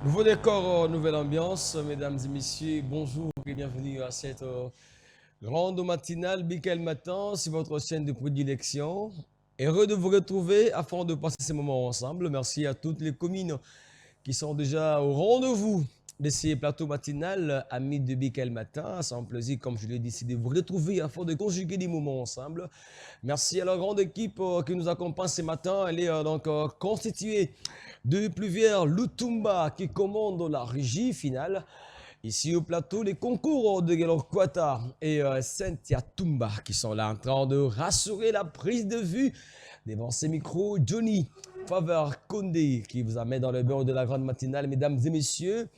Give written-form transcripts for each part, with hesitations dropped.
Nouveau décor, nouvelle ambiance, mesdames et messieurs, bonjour et bienvenue à cette grande matinale Bickel Matin sur votre chaîne de prédilection. Heureux de vous retrouver afin de passer ces moments ensemble. Merci à toutes les communes qui sont déjà au rendez-vous de ces plateaux matinales, amis de Bickel Matin. C'est un plaisir, comme je l'ai dit, de vous retrouver afin de conjuguer des moments ensemble. Merci à la grande équipe qui nous accompagne ce matin. Elle est constituée de plusieurs Lutumba qui commandent la régie finale. Ici au plateau, les concours de Gelor Kwata et Cynthia Tumba qui sont là en train de rassurer la prise de vue devant ces micros. Johnny Faveur Condé qui vous amène dans le bureau de la grande matinale, mesdames et messieurs.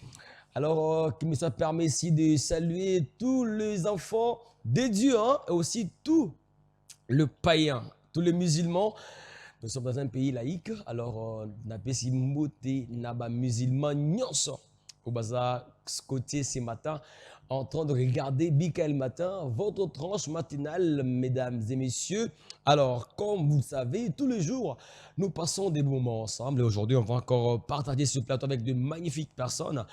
Alors, qu'il me soit permis ici de saluer tous les enfants des dieux et aussi tous les païens, tous les musulmans. Nous sommes dans un pays laïque, alors nous avons des musulmans nyonso au bazar côté ce matin en train de regarder Bickel Matin, votre tranche matinale, mesdames et messieurs. Alors, comme vous le savez, tous les jours, nous passons des moments ensemble. Et aujourd'hui, on va encore partager ce plateau avec de magnifiques personnes.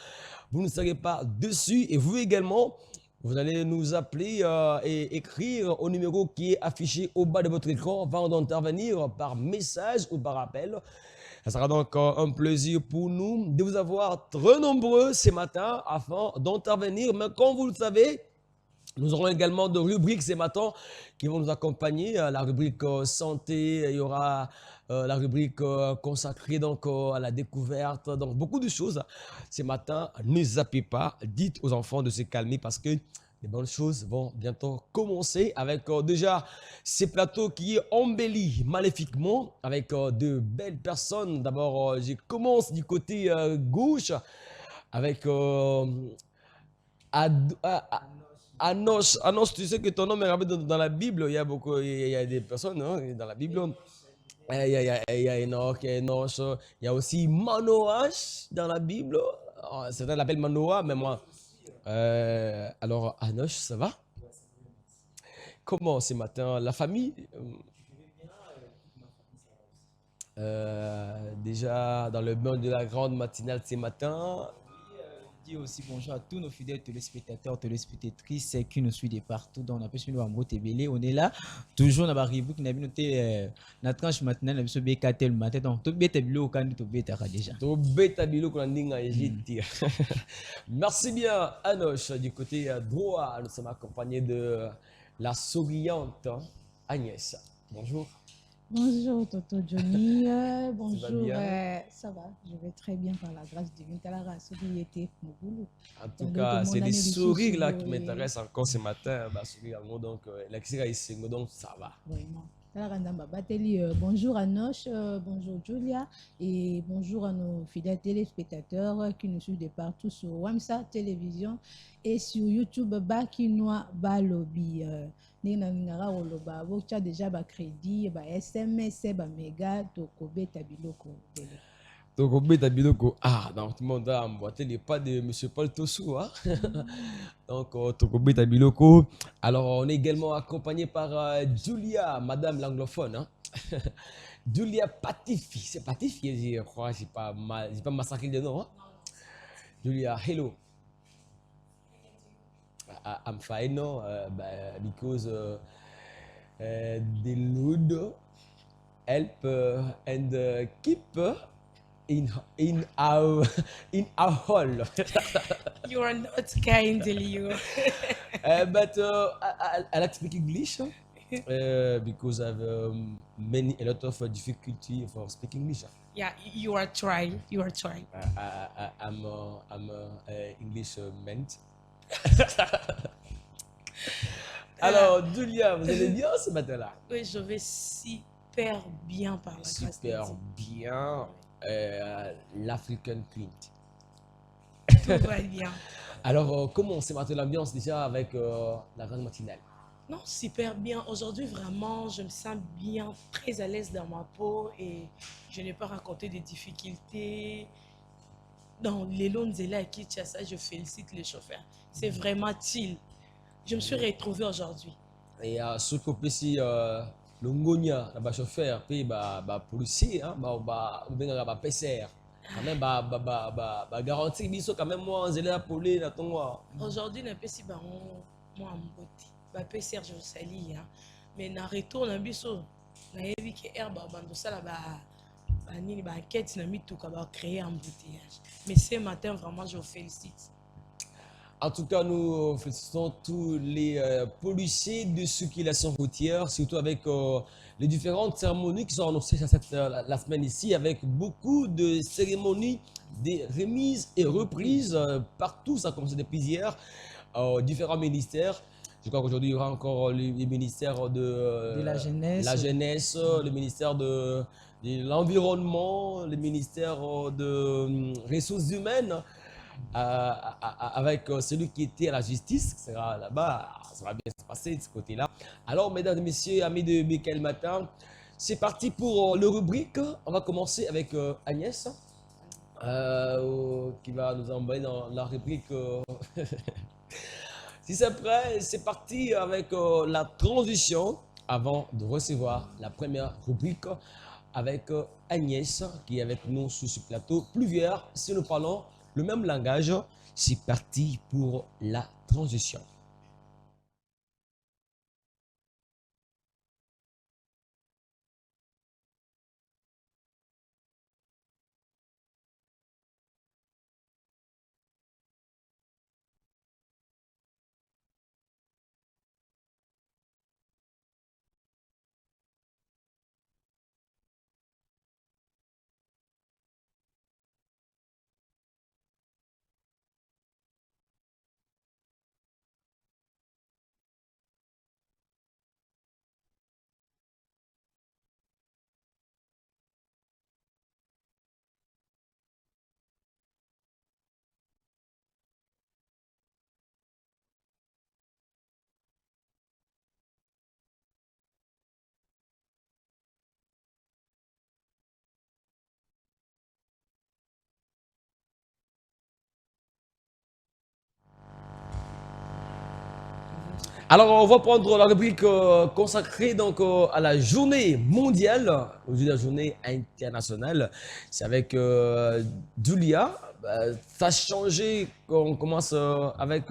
Vous ne serez pas dessus et vous également. Vous allez nous appeler et écrire au numéro qui est affiché au bas de votre écran avant d'intervenir par message ou par appel. Ça sera donc un plaisir pour nous de vous avoir très nombreux ce matin afin d'intervenir. Mais comme vous le savez, nous aurons également de rubriques ce matin qui vont nous accompagner. La rubrique santé, il y aura la rubrique consacrée donc à la découverte. Donc beaucoup de choses. Ce matin, ne zappez pas. Dites aux enfants de se calmer parce que les bonnes choses vont bientôt commencer avec déjà ces plateaux qui est embellis maléfiquement avec de belles personnes. D'abord, je commence du côté gauche avec Anos. Anos, tu sais que ton nom est rappelé dans la Bible. Il y a beaucoup, il y a des personnes dans la Bible. Il y a Enoch, il y a Enos. Il y a aussi Manoach dans la Bible. Certains l'appellent Manoah, mais moi. Alors, Anosh, ça va? Comment ce matin? La famille? Déjà dans le bain de la grande matinale ce matin. Dis aussi bonjour à tous nos fidèles téléspectateurs, téléspectatrices qui nous suivent de partout. Donc, on a pu suivre à Motebele. On est là, toujours dans la rubrique. On a vu noter notre tranche matinale, on a vu BKT le matin. Donc, tout bête bilo quand tout bête déjà. Tout bête bilo qu'on a dit. Merci bien, Anosh. Du côté droit, nous sommes accompagnés de la souriante Agnès. Bonjour. Bonjour Toto Johnny, bonjour, bien ça va, je vais très bien par la grâce divine. En tout cas, c'est les sourires là qui m'intéressent encore ce matin. Sourire, donc, donc ça va. Vraiment. Bonjour à Noche, bonjour Julia et bonjour à nos fidèles téléspectateurs qui nous suivent de partout sur Wamsa Télévision et sur YouTube Bakinois Balobi. Ningara Oloba, Vokcha déjà crédit, SMS, méga, Tokobe Tabiloko. Tokobe Tabiloko. Ah, donc tout le monde a emboîté les pas de M. Paul Tossou. Hein? Donc, Tokobe Tabiloko. Alors, on est également accompagné par Julia, madame l'anglophone. Hein? Julia Patifi. C'est Patifi, je crois. Je n'ai pas massacré le nom. Hein? Julia, hello. I'm fine now because the Lord help and keep in our hall. You are not kind, Leo. But I like to speak English because I have a lot of difficulty for speaking English. Yeah, you are trying. You are trying. I'm English man. Alors, Julia, vous allez bien ce matin-là? Oui, je vais super bien par la grâce de Super Dieu. bien. L'African Queen. Tout va bien. Alors, comment ce matin l'ambiance déjà avec la grande matinale? Non, super bien. Aujourd'hui, vraiment, je me sens bien, très à l'aise dans ma peau et je n'ai pas raconté des difficultés. Dans les Lonzela et Kinshasa, je félicite les chauffeurs. C'est vraiment chill. Je me suis retrouvée aujourd'hui. Et ce côté si le ngonia, le chauffeur, puis policier, ou bien le PCR. Quand même, garantie, biso quand même, moi, on est là pour les, là, ton moi. Aujourd'hui, na pesi bango moi mboti. Ba pe Serge Osali hein. Mais na retour na biso na yebi ke herbe bando sala ba nini ba enquête na mituka ba créer un embouteillage. Mais ce matin vraiment je vous félicite. En tout cas, nous félicitons tous les policiers de circulation routière, surtout avec les différentes cérémonies qui sont annoncées la semaine ici, avec beaucoup de cérémonies, des remises et reprises partout. Ça a commencé depuis hier, différents ministères. Je crois qu'aujourd'hui, il y aura encore les ministères de la jeunesse, le ministère de l'environnement, le ministère de ressources humaines. Avec celui qui était à la justice, qui sera là-bas, ça va bien se passer de ce côté-là. Alors, mesdames et messieurs, amis de Michael Matin, c'est parti pour le rubrique. On va commencer avec Agnès, qui va nous envoyer dans la rubrique. Si c'est prêt, c'est parti avec la transition avant de recevoir la première rubrique avec Agnès, qui est avec nous sur ce plateau pluvieux. Si nous parlons le même langage, c'est parti pour la transition. Alors, on va prendre la rubrique consacrée donc à la journée mondiale, aujourd'hui la journée internationale. C'est avec Julia. Ça a changé, on commence avec,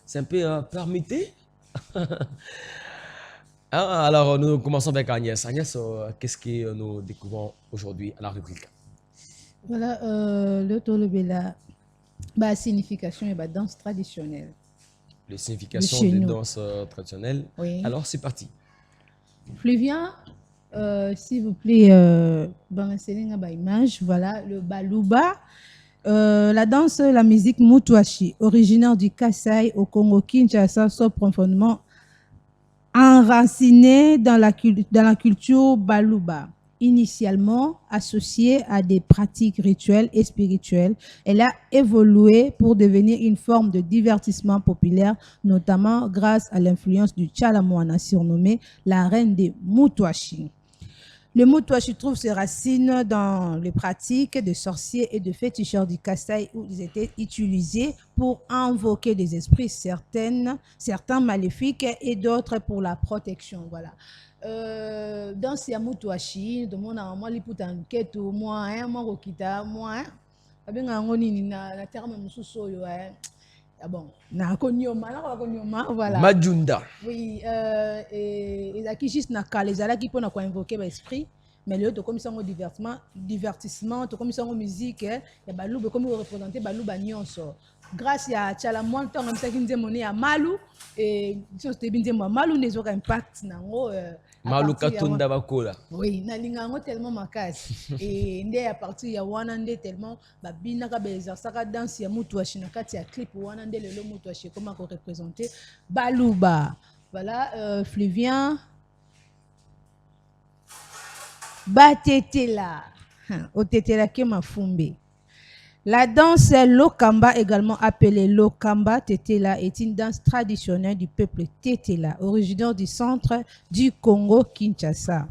c'est un peu permuté. Alors, nous commençons avec Agnès. Agnès, qu'est-ce que nous découvrons aujourd'hui à la rubrique? Voilà, le tolobela, bah, signification et bah, danse traditionnelle. Les significations Chez des nous. danses traditionnelles. Oui. Alors, c'est parti. Fluvien, s'il vous plaît, Bangaselinga ba image, voilà, le baluba, la danse, la musique Mutuashi, originaire du Kasaï au Congo Kinshasa, sont profondément enracinée dans la culture baluba. Initialement associée à des pratiques rituelles et spirituelles, elle a évolué pour devenir une forme de divertissement populaire, notamment grâce à l'influence du Tchalamouana, surnommée la reine des Mutuashi. Le Mutuashi trouve ses racines dans les pratiques de sorciers et de féticheurs du Kasaï où ils étaient utilisés pour invoquer des esprits, certains maléfiques et d'autres pour la protection. Voilà. Dans ces Mutuashi, de mon amour, les putain keto, moi, moi, rokita, moi, avec un nini na terme mususoyo, ah bon, na konyoma, voilà. Majunda. Oui, et ils juste na kale, ils qui pour invoquer l'esprit, mais le comme ça au divertissement, comme ça en musique, il y a balou comme représenter balou nyonso. Grâce à Tchalamouan, tant comme ça qui nous monnaie à Malou et si on bien dit moi Malou les autres impact nango. Malou katunda bakola. Oui, na lingango tellement makasi et ndé à partir ya wana ndé tellement babina ka beza saka danse ya Mutuashi na kati ya clip wana ndé le Mutuashi comment qu'on représenter baluba. Voilà, Fluvien Batetela. Otetela ke mafumbe. La danse Lokamba, également appelée Lokamba Tetela, est une danse traditionnelle du peuple Tetela, originaire du centre du Congo Kinshasa.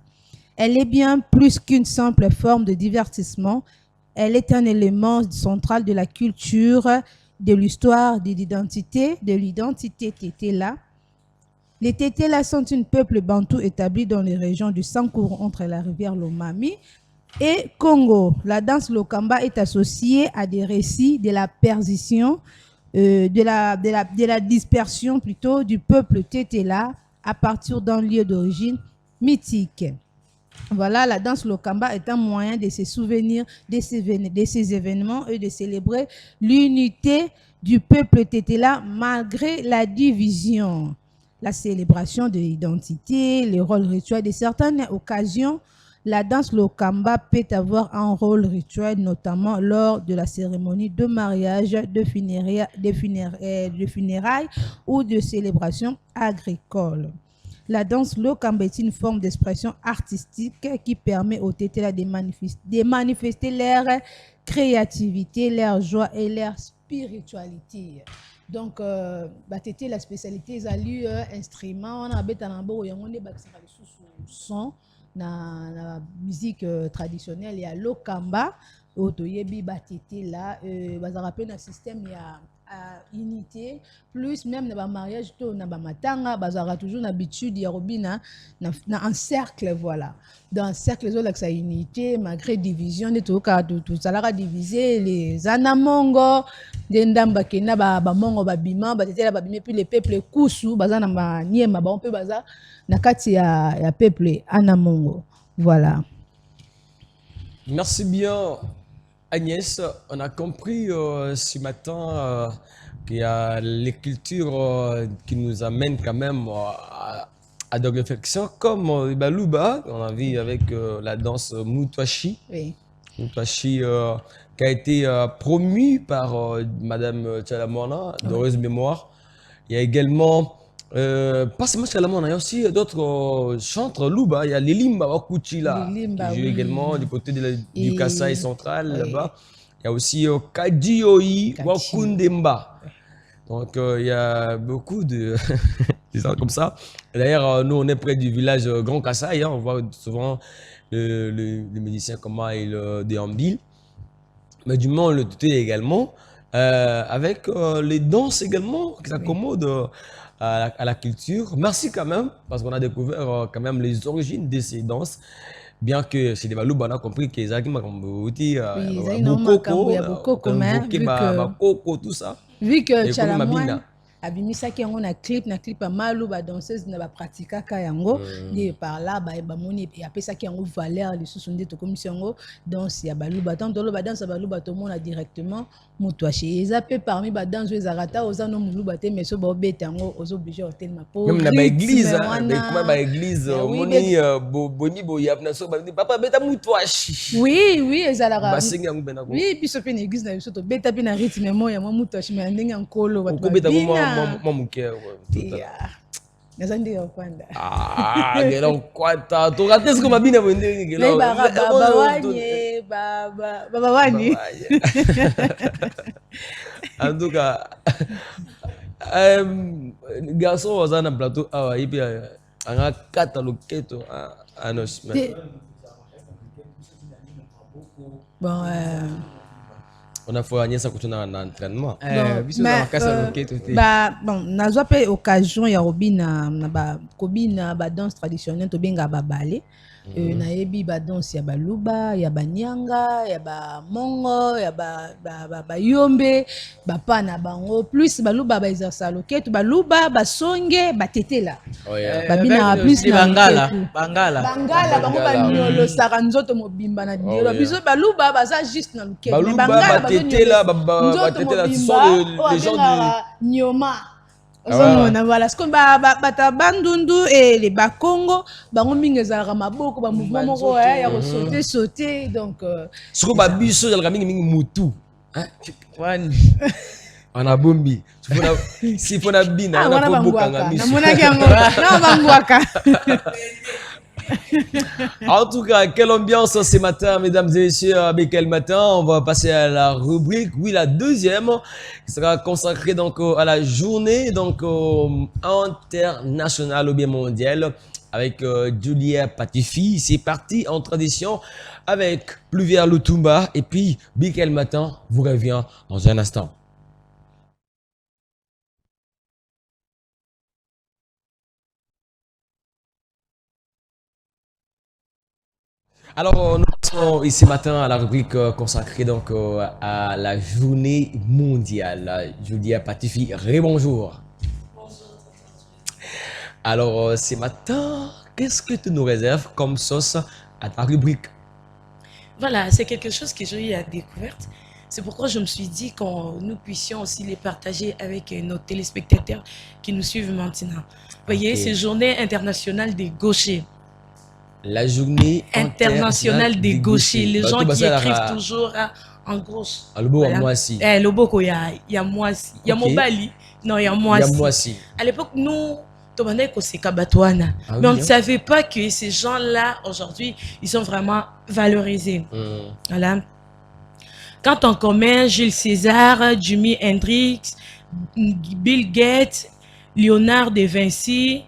Elle est bien plus qu'une simple forme de divertissement. Elle est un élément central de la culture, de l'histoire, de l'identité Tetela. Les Tetela sont un peuple bantou établi dans les régions du Sankourou entre la rivière Lomami et Congo. La danse Lokamba est associée à des récits de la perdition, de la dispersion plutôt du peuple Tétéla à partir d'un lieu d'origine mythique. Voilà, la danse Lokamba est un moyen de se souvenir de ces événements et de célébrer l'unité du peuple Tétéla malgré la division. La célébration de l'identité, les rôles rituels de certaines occasions, la danse Lokamba peut avoir un rôle rituel, notamment lors de la cérémonie de mariage, de funérailles ou de célébrations agricoles. La danse Lokamba est une forme d'expression artistique qui permet aux Tétéla de manifester leur créativité, leur joie et leur spiritualité. Donc, Tété, la spécialité, ils ont instrument, on a son, na musique traditionnelle, il y a Lokamba, Otoyebi, Tété là, bazara pe na système, il y a unité plus même dans le mariage to na ba matanga bazara toujours l'habitude ya robina na un cercle, voilà, dans un cercle les autres ça unité malgré division de tout cas tout ça la diviser les anamongo de ndamba kena ba mongo ba bima ba tetela ba bima puis les peuples kusu bazana ma niema ba on peut baza na kati ya peuple anamongo, voilà. Merci bien, Agnès. On a compris ce matin qu'il y a les cultures qui nous amènent quand même à des réflexions comme Baluba, on a vu avec la danse Mutwashi. Oui. Mutwashi qui a été promue par Madame Tchalamona, d'heureuse mémoire. Il y a également, pas seulement Tchalamona, il y a aussi d'autres chantres Luba. Il y a Lilimba Wakuchila Lilimba, qui joue oui. également du côté du Kasaï central, oui. là-bas. Il y a aussi Kadioyi Kachi. Wakundemba. Donc il y a beaucoup de des gens comme ça. D'ailleurs, nous on est près du village Grand Kasaï, hein. On voit souvent le musicien comment il déambule. Mais du moins le tuté également, avec les danses également qui s'accommodent à la culture. Merci quand même, parce qu'on a découvert quand même les origines de ces danses. Bien que chez les Balouba, on a compris que les Agima, comme oui, Bokoko, tout ça. Vu que Et Tchalamouane abimisaki yango na clip ya malu ba danseuse na ba pratikaka yango nde par là ba moni et apesaki yango valeur lisusu nde tokomisi yango danse ya baluba tant tolo ba danse ya baluba to mona directement mutu ache eza pe parmi ba danse ezarata oza no muluba te mais so ba obeta yango ozo obligé hotel ma po même na ba église comment ba église moni boni boyap na so ba papa beta mutu ache oui ezalaka basengi yango bena ko oui biso pe na église na biso to beta pe na rythme mo ya mutu ache mais ndenge nkolo ba moi mon cœur. Naza nde ya kwanda. Gelo kwata. To raté ce que mabina wende gelo. Baba wani. En tout cas, garçon was na plateau awa ipi anga kata loketo anos. Bon on a fait Agnès kutuna na entraînement. Bon, nazwa pe occasion ya robina na ba kobina ba danse traditionnelle to benga ba ballet. Na yebi ba danse ya baluba, ya banyanga, ya ba mongo, ya ba yombe, ba pana bango plus baluba ba exercice loketo baluba ba songe ba tetela. Babina plus na bangala bango ba nyolo saka nzoto mobimba na dielo biso baluba baza juste na loketo mais bangala ba tetela ba tetela sont les gens du nyoma. Voilà ce qu'on bata bandundu et les bakongo bango mingi ezalaka maboko ba mouvement moko ya sauter donc ce ko ba biso ezalaka mingi mutu wani on a bombi si fona bina on a pas bokanga miso namonaki yango na bangwaka. En tout cas, quelle ambiance ce matin, mesdames et messieurs, avec quel matin. On va passer à la rubrique, oui, la deuxième, qui sera consacrée donc à la journée donc internationale ou bien mondiale avec Julia Patifi. C'est parti en tradition avec Pluvière Lutumba et puis Bikel Matin vous revient dans un instant. Alors, nous sommes ici matin à la rubrique consacrée donc à la journée mondiale. Je dis à Patifi, bonjour. Alors, ce matin, qu'est-ce que tu nous réserves comme sauce à ta rubrique? Voilà, c'est quelque chose que j'ai eu à découverte. C'est pourquoi je me suis dit que nous puissions aussi les partager avec nos téléspectateurs qui nous suivent maintenant. Vous voyez, Ok. c'est Journée internationale des gauchers. La journée Internationale des gauchers. Les Bah, gens tout qui ça, écrivent là, toujours en gauche. à Lobo, à moi aussi. Eh, Loboko, il y a Moisi. Il y a Ok. Mobali. Non, il y a Il y a Moisi. moi aussi. À l'époque, nous, Tomanek, c'est Kabatouana. Ah Mais on oui, ne hein. savait pas que ces gens-là, aujourd'hui, ils sont vraiment valorisés. Voilà. Quand on commet Jules César, Jimi Hendrix, Bill Gates, Léonard de Vinci,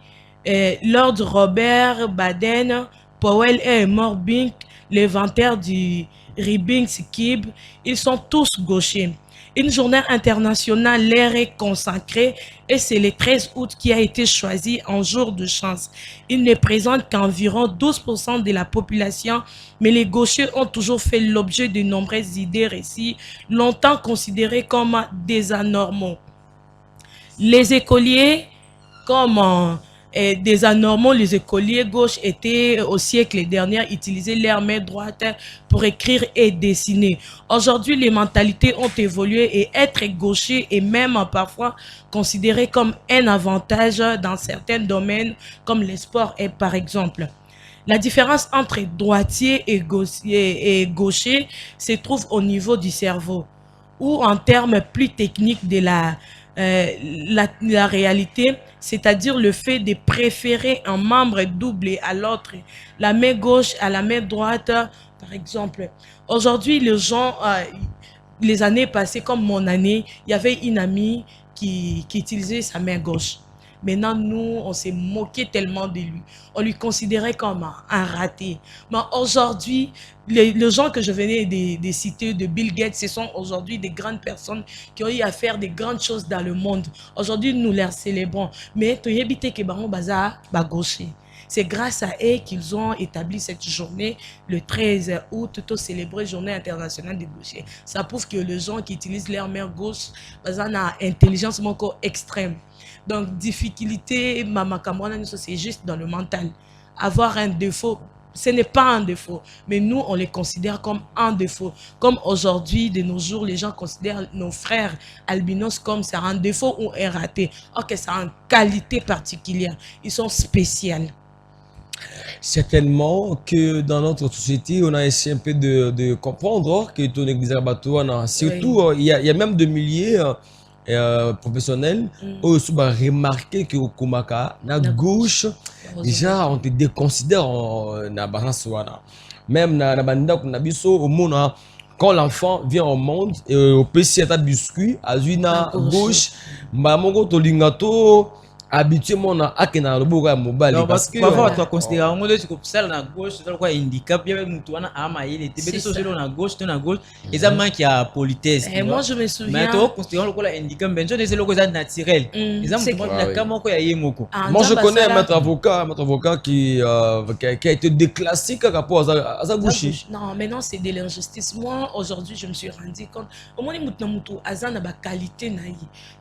Lord Robert Baden, Powell et Morbink, l'inventeur du Rubik's Cube, ils sont tous gauchers. Une journée internationale leur est consacrée et c'est le 13 août qui a été choisi en jour de chance. Il ne présente qu'environ 12% de la population, mais les gauchers ont toujours fait l'objet de nombreuses idées reçues, longtemps considérées comme des anormaux. Les écoliers, comme des anormaux, les écoliers gauches étaient au siècle dernier utilisaient leur main droite pour écrire et dessiner. Aujourd'hui, les mentalités ont évolué et être gaucher est même parfois considéré comme un avantage dans certains domaines comme les sports et par exemple. La différence entre droitier et gaucher se trouve au niveau du cerveau ou en termes plus techniques de la réalité, c'est-à-dire le fait de préférer un membre doublé à l'autre, la main gauche à la main droite, par exemple. Aujourd'hui, les gens, les années passées, comme mon année, il y avait une amie qui utilisait sa main gauche. Maintenant, nous, on s'est moqué tellement de lui. On lui considérait comme un raté. Mais aujourd'hui, les gens que je venais de citer, de Bill Gates, ce sont aujourd'hui des grandes personnes qui ont eu à faire des grandes choses dans le monde. Aujourd'hui, nous les célébrons. Mais tu éviter que Baron Baza va gaucher. C'est grâce à eux qu'ils ont établi cette journée, le 13 août, tout célébrer Journée internationale des gauchers. Ça prouve que les gens qui utilisent leur main gauche, ont une intelligence encore extrême. Donc, difficulté, Mama Kamwana, c'est juste dans le mental. Avoir un défaut, ce n'est pas un défaut, mais nous, on les considère comme un défaut. Comme aujourd'hui, de nos jours, les gens considèrent nos frères albinos comme c'est un défaut ou un raté. Or que c'est une qualité particulière. Ils sont spéciaux. Certainement que dans notre société, on a essayé un peu de comprendre que ton église Abattoir, surtout, il y a même des milliers professionnels où on a remarqué que au Kumaka, la gauche, déjà, on te déconsidère na balance. Même na banda qu'on a biso au monde, quand l'enfant vient au monde, au PC à biscuit, à la gauche, maman to lingato habituellement na akena loboka mobile parce que parfois tu considères un modèle comme ça na gauche c'est quoi handicap il y a mutu wana ama il était bien sur na gauche et ça manque ya politesse et moi je me souviens mais tu considères le handicap ben c'est le côté naturel les hommes la kama ko ya yemoko. Moi je connais un maître avocat qui a été déclassé par rapport à sa gauche. Non mais non, c'est de l'injustice. Moi aujourd'hui je me suis rendu compte au moins mutu azana ba qualité na yi.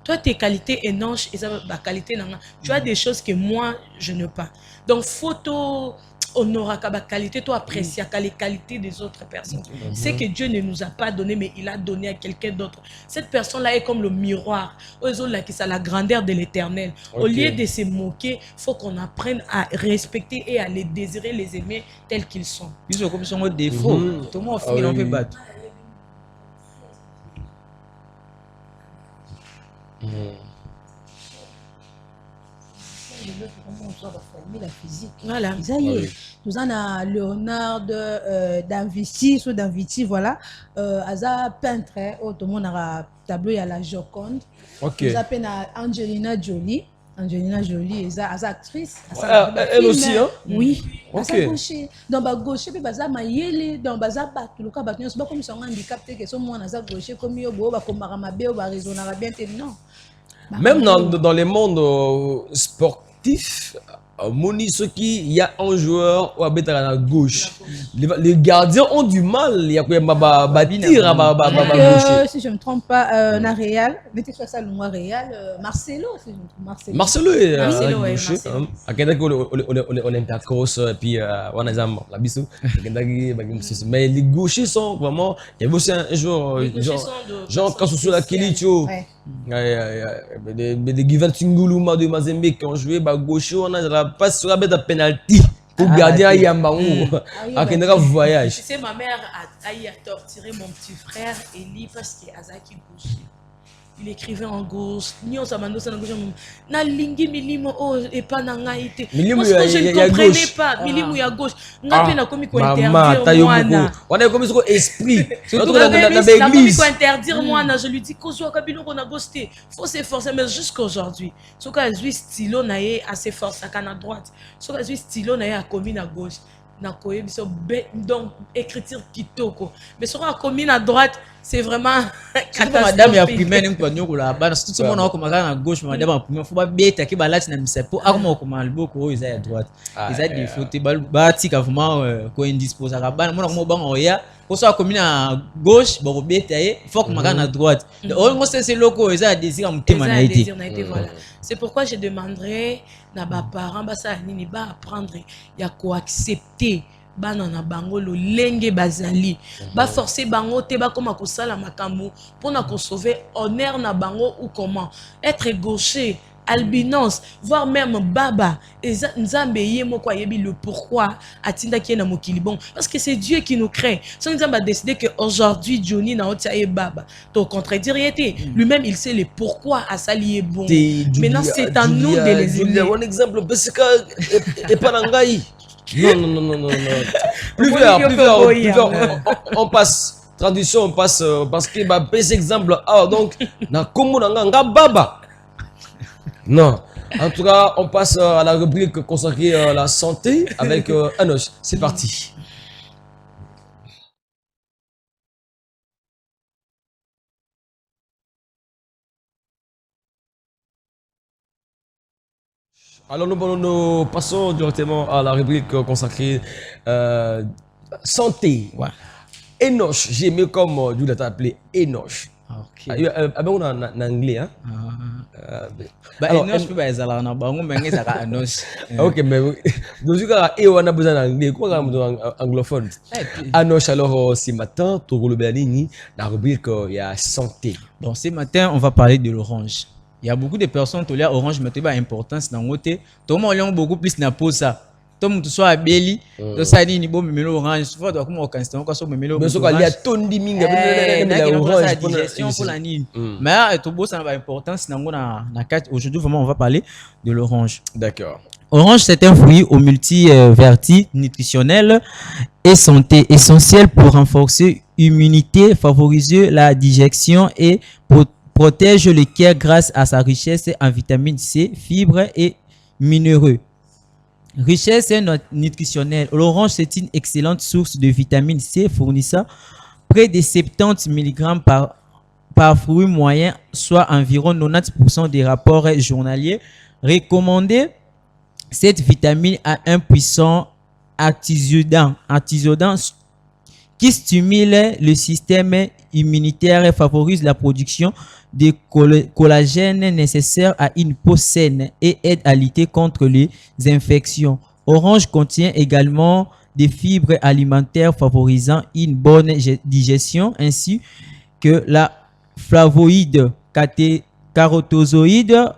Toi tes qualités énonches et ça ba qualité na tu as des choses que moi je n'ai pas. Donc photo honora ka ba qualité toi apprécier les qualités des autres personnes. C'est que Dieu ne nous a pas donné mais il a donné à quelqu'un d'autre. Cette personne là est comme le miroir. Aux autres là qui ça la grandeur de l'Éternel. Au lieu de se moquer, faut qu'on apprenne à respecter et à les désirer, les aimer tels qu'ils sont. Ils sont comme son défaut. Tout le monde finit en fait battre. La physique. Voilà. Nous avons Léonard d'Anviti, voilà. Aza peintre, tout le monde a un tableau, il y a la Joconde. Nous avons Angelina Jolie. Angelina Jolie, elle est actrice. Elle aussi, hein? Oui. Elle gaucher. Donc, gaucher, puis baza mayele, donc baza battu, le cas battu, c'est pas comme si on handicapé que son monde a gaucher comme yo, ba comme maramabé ou ba raisonnera bien, non. Même dans les mondes sportifs, Moni Soki, il y a un joueur ou à la gauche. Les gardiens ont du mal. Il y a quoi bâtir à gauche. Si je ne me trompe pas, na Real, mettez soit ça le mois Real, Marcelo, si je me trompe, Marcelo est Marcelo, gauche. Marcelo. À quel on Olympiakos et puis on a la Bissou. Mais les gauchers sont vraiment. Il y a aussi un joueur genre Kasusola Kilicho. Des Givan Tinguluma de Mazembe qui ont joué gaucher, on a la passe sur la bête à penalty pour garder à Yambaou à Kendra voyage. Tu sais, ma mère a torturé mon petit frère Eli parce que Azaki gaucher. Il écrivait en gauche. Nyon Samando Sanagouche. Na lingi milimo oh et pas na ngaïté. Parce que je ne comprenais pas. Milimo ya gauche. Ngape na komi ko interdire moi. On a comme ça esprit. Surtout na komi ko interdire moi. Je lui dis qu'on joue à Kabino qu'on a ghosté. Faut s'efforcer mais jusqu'aujourd'hui. Ce que je stylo na ye assez fort ça à droite. Ce que je stylo na ye a commis à gauche. Donc écriture kitoko mais sur la commune à droite c'est vraiment madame ya primaire n'importe quoi là bas tout ce monde a commencé à gauche madame en primaire faut pas bête qui balade na misepo akoma comment alboko ils à droite ils a des fautes ba tika vraiment ko indisposé à bas mon ko bango ya ko so commune à gauche bon bête faut que à droite on c'est loko ils a désir en mutema na été voilà. C'est pourquoi je demanderai na ba parents ba ça nini ba apprendre ya ko accepter bana na bango lo lenge bazali ba forcer bango te ba koma ko sala makambo pour na ko sauver honneur na bango ou comment être gaucher albinos voire même baba nzambe yemo kwa yebi le pourquoi atinda ki na mokili bon parce que c'est Dieu qui nous crée si nzambe a décidé que aujourd'hui Johnny na otia e baba to contredire été lui-même il sait le pourquoi a sali bon maintenant c'est à nous de les aider un exemple parce que et pas ngai non plus vert on passe traduction on passe parce que bah petit exemple donc na komo nga baba. Non. En tout cas, on passe à la rubrique consacrée à la santé avec Anosh. C'est parti. Alors nous passons directement à la rubrique consacrée santé. Ouais. Enoch, j'ai aimé comme Dieu l'a appelé Enoch. OK. En anglais, hein? Alors, Enoch peut pas ça na bango mais ça ka Enoch. OK, mais dans ce cas on a besoin d'anglais. Quoi anglophone? Enoch alors ce matin, tout le béni, la rubrique il y a santé. Bon, ce matin, on va parler de l'orange. Il y a beaucoup de personnes qui ont l'orange mais tu as importance dans côté. Tout le monde a beaucoup plus na pour ça. Tout le monde soit à Belly, tout ça ni bon mais l'orange, souvent donc comme au Cameroun quand so mais l'orange. Mais ce qu'il y a tondi minga l'orange pour la digestion pour la nine. Mais tout beau ça a importance dans na quatre aujourd'hui vraiment on va parler de l'orange. D'accord. Orange c'est un fruit au multiverti nutritionnel et santé essentiel pour renforcer l'immunité, favoriser la digestion et protège le cœur grâce à sa richesse en vitamine C, fibres et minéraux. Richesse nutritionnelle. L'orange, c'est une excellente source de vitamine C fournissant près de 70 mg par fruit moyen, soit environ 90% des rapports journaliers recommandés. Cette vitamine a un puissant antioxydant qui stimule le système immunitaire et favorise la production de collagène nécessaire à une peau saine et aide à lutter contre les infections. Orange contient également des fibres alimentaires favorisant une bonne digestion ainsi que la flavoïde, carotozoïde,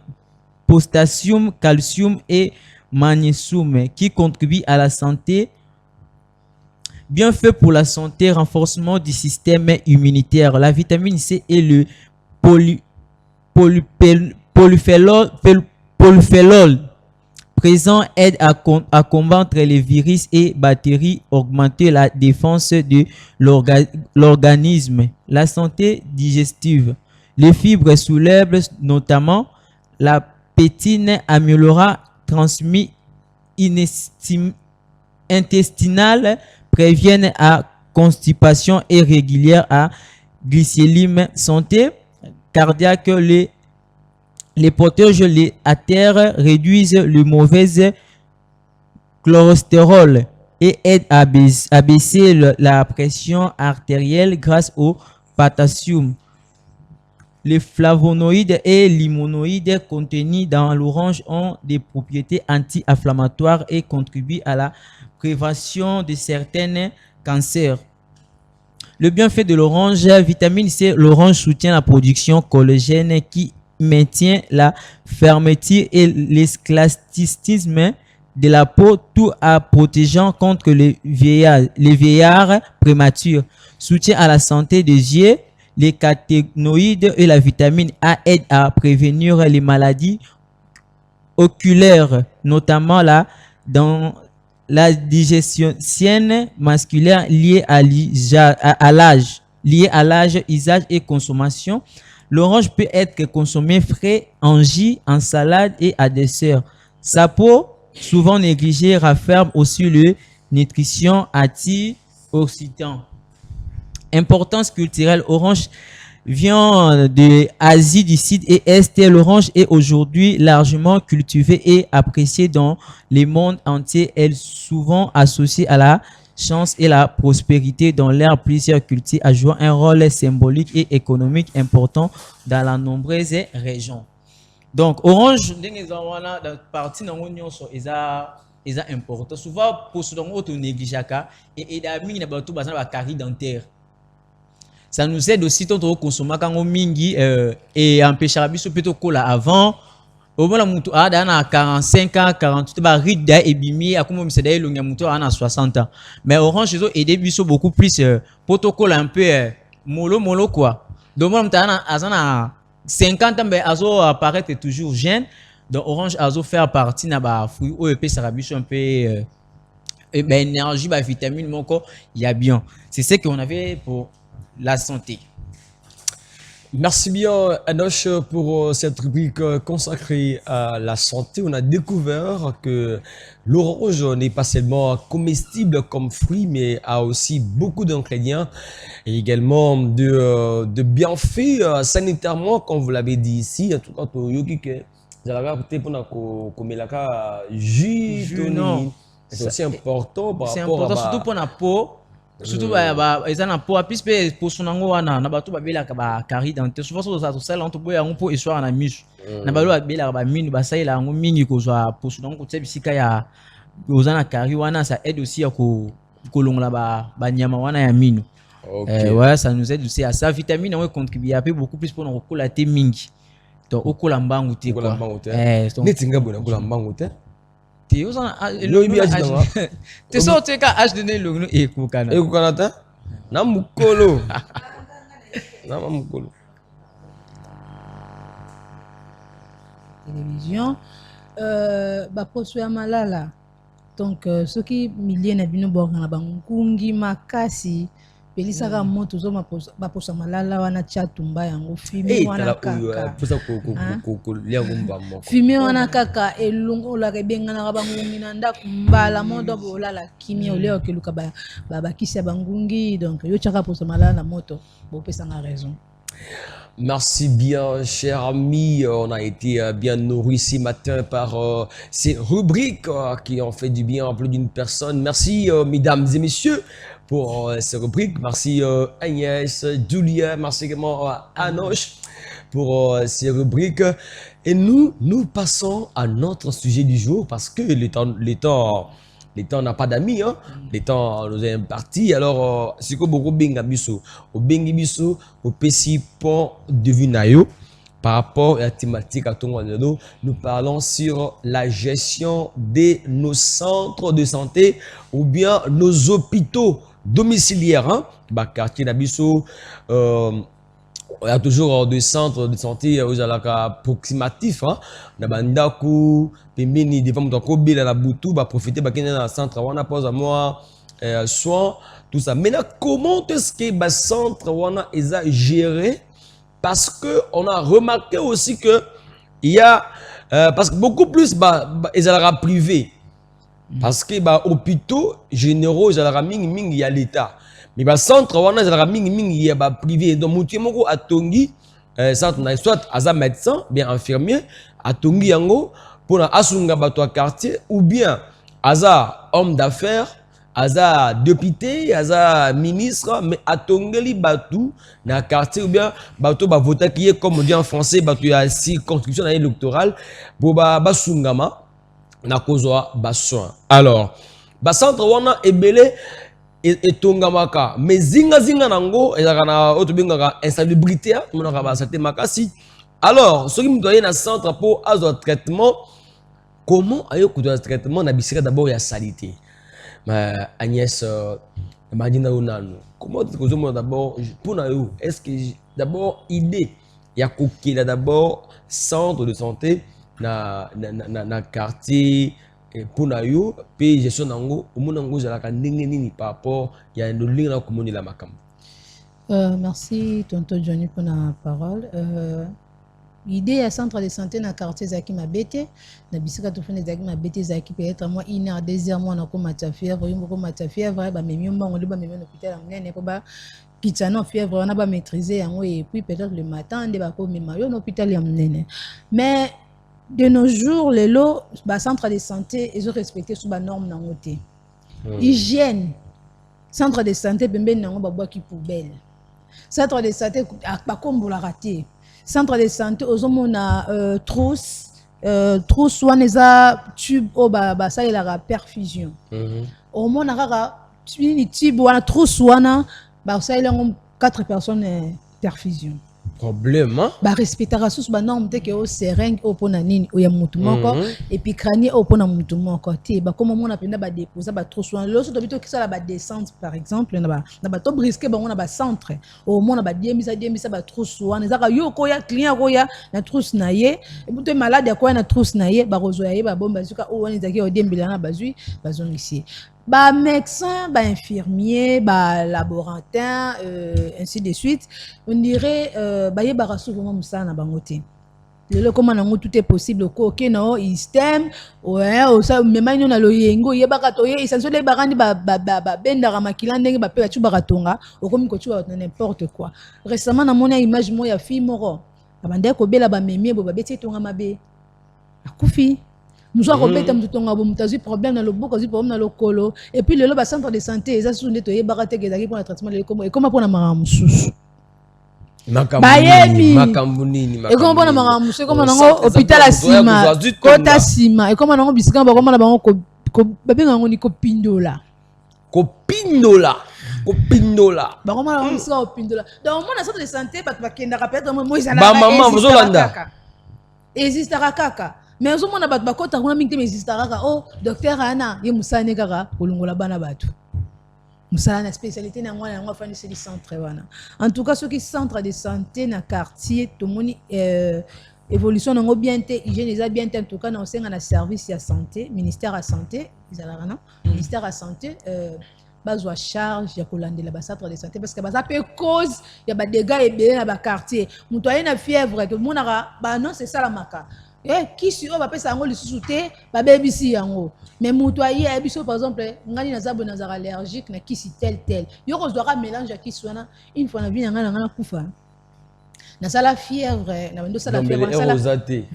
potassium, calcium et magnésium qui contribuent à la santé. Bien fait pour la santé, renforcement du système immunitaire. La vitamine C et le polyphénol présent aide à combattre les virus et bactéries, augmenter la défense de l'organisme. La santé digestive. Les fibres soulèvent notamment la pétine, améliorant transmis intestinal, préviennent à constipation et régulière à glycémie. Santé cardiaque, les protègent les artères, réduisent le mauvais cholestérol et aide à baisser la pression artérielle grâce au potassium. Les flavonoïdes et limonoïdes contenus dans l'orange ont des propriétés anti-inflammatoires et contribuent à la prévention de certains cancers. Le bienfait de l'orange, vitamine C, l'orange soutient la production collagène qui maintient la fermeture et l'élastisme de la peau, tout en protégeant contre les vieillards prématures. Soutien à la santé des yeux, les caténoïdes et la vitamine A aident à prévenir les maladies oculaires, notamment dans la digestion masculine liée à l'âge, usage et consommation. L'orange peut être consommé frais, en jus, en salade et à dessert. Sa peau, souvent négligée, rafferme aussi le nutrition antioxydant. Importance culturelle, orange vient de Asie du Sud et Est. L'orange est aujourd'hui largement cultivée et appréciée dans le monde entier. Elle est souvent associée à la chance et la prospérité dans l'air. Plusieurs cultures jouent un rôle symbolique et économique important dans la nombreuses régions. Donc, orange, dans la partie de l'Union, est important. Souvent, pour ce dont on néglige, et d'amis, il y a tout le carie dentaire. Ça nous aide aussi tant au consommer quand on mingi et empêcher la biso plutôt cola avant. Au moins la mutu a dans 45 ans, 48 ba rida et bimi a comme c'est d'ailleurs le mutu a 60 ans. Mais orange ils ont aidé biso beaucoup plus protocole un peu mollo quoi. Donc moi m'ta à 50 ans mais azo apparaître toujours jeune. Donc orange azo faire partie na ba fruit au EP ça biso un peu énergie ba vitamine mon corps il y a bien. C'est ce qu'on avait pour la santé. Merci bien, Anoche, pour cette rubrique consacrée à la santé. On a découvert que l'orange n'est pas seulement comestible comme fruit, mais a aussi beaucoup d'ingrédients et également de bienfaits sanitairement, comme vous l'avez dit ici. En tout cas, c'est aussi important par rapport à surtout pour la peau. Surtout ils en peau plus pour son ango wana na bato babela ka ba carie dentaire souvent ça ça là on boya on po histoire na miche na balo babela ba minu ba ça ila ngo mingi ko zwa pour son ango tsebi sika ya ozana carie wana ça aide aussi à ko longola ba nyama wana ya minu. Ouais, ça nous aide aussi à ça. Vitamine on contribue un peu beaucoup plus pour nous kola te mingi to okola mbangu te quoi netinga bona kola mbangu te. Tu es sorti quand H donné le et Koukana. Et Koukana, Namukolo. Namukolo. Télévision, baposo malala. Donc, ceux qui milliers na bino borga na bangungi makasi. Pelisaka moto zo baposo malala wana chatumba yango fimi wana kaka. Fimi wana kaka elongo la rebenga na bangungi na ndako mbala modo bolala kimia oleo keluka ba kisa bangungi donc yo chaka poso malala moto bo pesa na raison. Merci bien, cher ami. On a été bien nourris ce matin par ces rubriques qui ont fait du bien à plus d'une personne. Merci, mesdames et messieurs, pour ces rubriques. Merci Agnès, Julia, merci également à Anoche pour ces rubriques. Et nous passons à notre sujet du jour parce que le temps n'a pas d'amis, hein? Le temps nous est imparti. Alors, c'est comme beaucoup benga biso, au bengi biso, au pesi pont de vinayo. Par rapport à la thématique à Tonguanado, nous parlons sur la gestion de nos centres de santé ou bien nos hôpitaux domiciliaires. Hein? Bah, quartier d'Abisso, il y a toujours des centres de santé aux approximatifs. Hein? Nabandaku, Pembeni, des femmes qui la Boutou, bah profiter bah dans le centre, on a pose à moi soin, tout ça. Maintenant, comment est-ce que le centre on a géré? Parce que on a remarqué aussi que il y a parce que beaucoup plus ils ont privé. Parce que hôpitaux généraux ils ont ming il y a l'État. Mais le centre on a ming il y a privé. Donc mutie moko atongi centre na soit aza médecin bien infirmier atongi yango pour asunga bato quartier ou bien aza homme d'affaires, aza député, aza ministre, mais atongeli batu na quartier ou bien batu ba voter qui est comme on dit en français batu ya circonscription électorale pour ba sungama na kozwa ba soin. Alors, ba centre wana ebele etongamaka mais zinga nango ezaka na otobengaka insalubrité monaka ba santé makasi. Alors, ce qui me doit na centre pour azwa traitement, comment ayo kodwa traitement na bisika d'abord ya salité. Ma Agnès Madina Onano, comment tu as d'abord pour nous, est-ce que d'abord idée il y a kokila d'abord centre de santé na quartier pour nous puis gestion nango omonango za ka ndenge nini par rapport il y a le lien na komoni la makam. Merci tonton Johnny pour la parole. L'idée à centre de santé dans le quartier Zaki Mabete, na bisika to fene Zaki Mabete Zaki peut-être moi 1 heure 2 heures moi na ko mata fièvre, yo ko mata fièvre ba memi mba ngoli ba memi hôpital amnene ko ba kitana fièvre on a ba maîtriser yango et puis peut-être le matin de ba ko mema yo hôpital amnene. Mais de nos jours les lots ba centre de santé ils ont respecté sous ba norme na ngoté. Hygiène. Centre de santé bembe nango ba bois ki poubelle. Centre de santé ba kombola raté. Centre de santé aux hommes on a trousse wana eza tube o ba ça la perfusion au monde a tube wana trousse wana ba ça il 4 personnes perfusion problème hein ba respectera sous ba norme te que au seringue au pona nini o ya mutu moko et puis crânien au pona mutu moko te ba comme on apenda ba déposer ba trousse wana loso to bito ki ça ba descente par exemple na ba to brisquer ba on a ba centre au monde ba diemisa ba trousse wana zaka yo ko ya client ko ya na trousse na ye et buto malade ko ya na trousse na ye ba rozo ya ye ba bomba zuka o wani zaki o dembila na bazui bazon ici. Bah médecin, bah infirmier, bah laborantin, ainsi de suite. On dirait bah y a souvent ça na bangote. Le comment nango tout est possible ko ok no système ouais o ça même nous na lo yengo y ba to ye ça so les barani ba benda ramakila ndenge ba pe tu baratonga o comme ko tu n'importe quoi. Récemment na mona image mo ya fille moro. Abande ko bela ba memie bo ba beti tonga mabe. Akufi. Nous avons des problèmes dans le bouc, des problèmes dans le colo. Et puis, le centre de santé, ils ont nettoyé, baraté, pour le traitement de l'école. Et comment pour la maramoussous? Bayemi. Et comment pour la maramoussous? Et comment on a hôpital à Sima? Kota Sima. Et comment on a biscuit? Comment on a Copindola. Copindola. Copindola. Bah, comment on a biscuit Copindola? Donc, mon centre de santé, parce que je rappelle, moi, ils maman, vous Hollanda. Existe à Kaka. Mais au moment où on a bakota on mingi mesistara oh docteur ana ye musane kaka kolongola bana batu musala na spécialité na ngwana ngwa fani c'est centre wana en tout cas ceux qui centre de santé na quartier to moni évolution nango bien té hygiène eza bien té en tout cas na osenga na service ya santé ministère à santé izala na ministère à santé bazwa charge ya kolandela ba centre de santé parce que baza pe cause ya ba dégâts ebele na ba quartier muto aye na fièvre que monaka ba non c'est ça la maka. Qui si on va passer en haut le sous-souté, bah baby si en haut. Mais moutoyer, par exemple, ngani na zabo na zara allergique na qui si tel. Yo ko doit mélanger qui soit une fois na vie na kufa. Na sala fièvre, na wendo sala fièvre,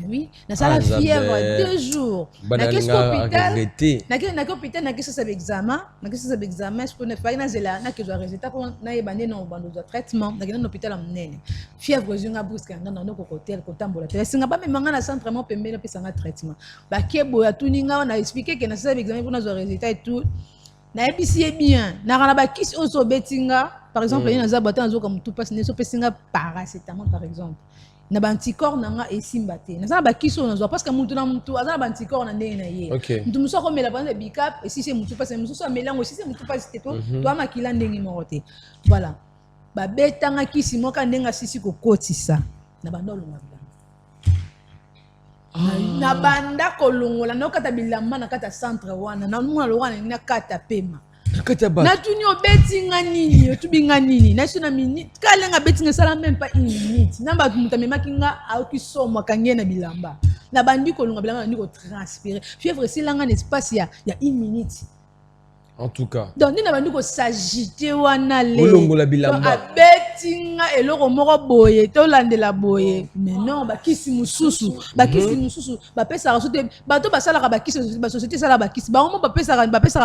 oui, na sala fièvre 2 jours. Na qu'est-ce hôpital? Na hôpital na qu'est-ce ça examen? Na qu'est-ce ça examen? Je connais pas na zela na que doit résultat pour na yebane na bando de traitement, na hôpital amnene. Fièvre zunga brusque na no ko hotel ko tambola. Singa ba memanga na centre mo pembe na pesa nga traitement. Ba kebo ya tuninga na expliquer que na ça examen pour na résultat et tout. Na ebisi bien. Na kana ba kisi oso betinga. Par exemple, il y a des boîtes comme tout passe, ne pas paracétamol par exemple. Na anticorps nanga esimbate. Na za ba kiso na zo parce que mutu na mutu azana ba anticorps na ndenge na ye. Mutu muso ko mela bande bicap et si c'est mutu passe muso so melango si c'est mutu passe te to makila ndenge morote. Voilà. Ba betanga kisi moka ndenga sisi ko kotisa. Na bandolo ngabla. Na banda kolongola na kata bilamba na kata centre wana na mwana lo wana na kata pema. Na tuni obetinga nini otubinga nini na suna minute kalenga betinga sala même pas 1 minute na ba mutamema kinga akisomwa kange na bilamba na bandi kolonga bilamba ndiko transpirer fièvre silanga na espace ya 1 minute en tout cas donc ni na bandi ko s'agiter wana le kolongola bilamba tinga eloko moko boye to landela boye mais non bakisi mususu bapesa rasote bato basala ka bakisi ba société sala bakisi ba mo bapesa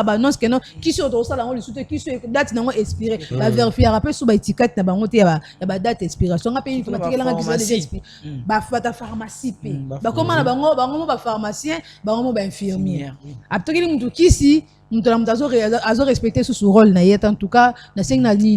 ba annonce que non kisi oto sala ngo lisute kisi date nango expiré ba vérifier après sous ba étiquette na bango te ya ba date expiration nga pe il faut matikela nga kisi déjà expiré ba fata pharmacie pe ba comment na bango mo ba pharmacien bango mo ba infirmier aptokeli mutu kisi azo respecter sous rôle na yet en tout cas na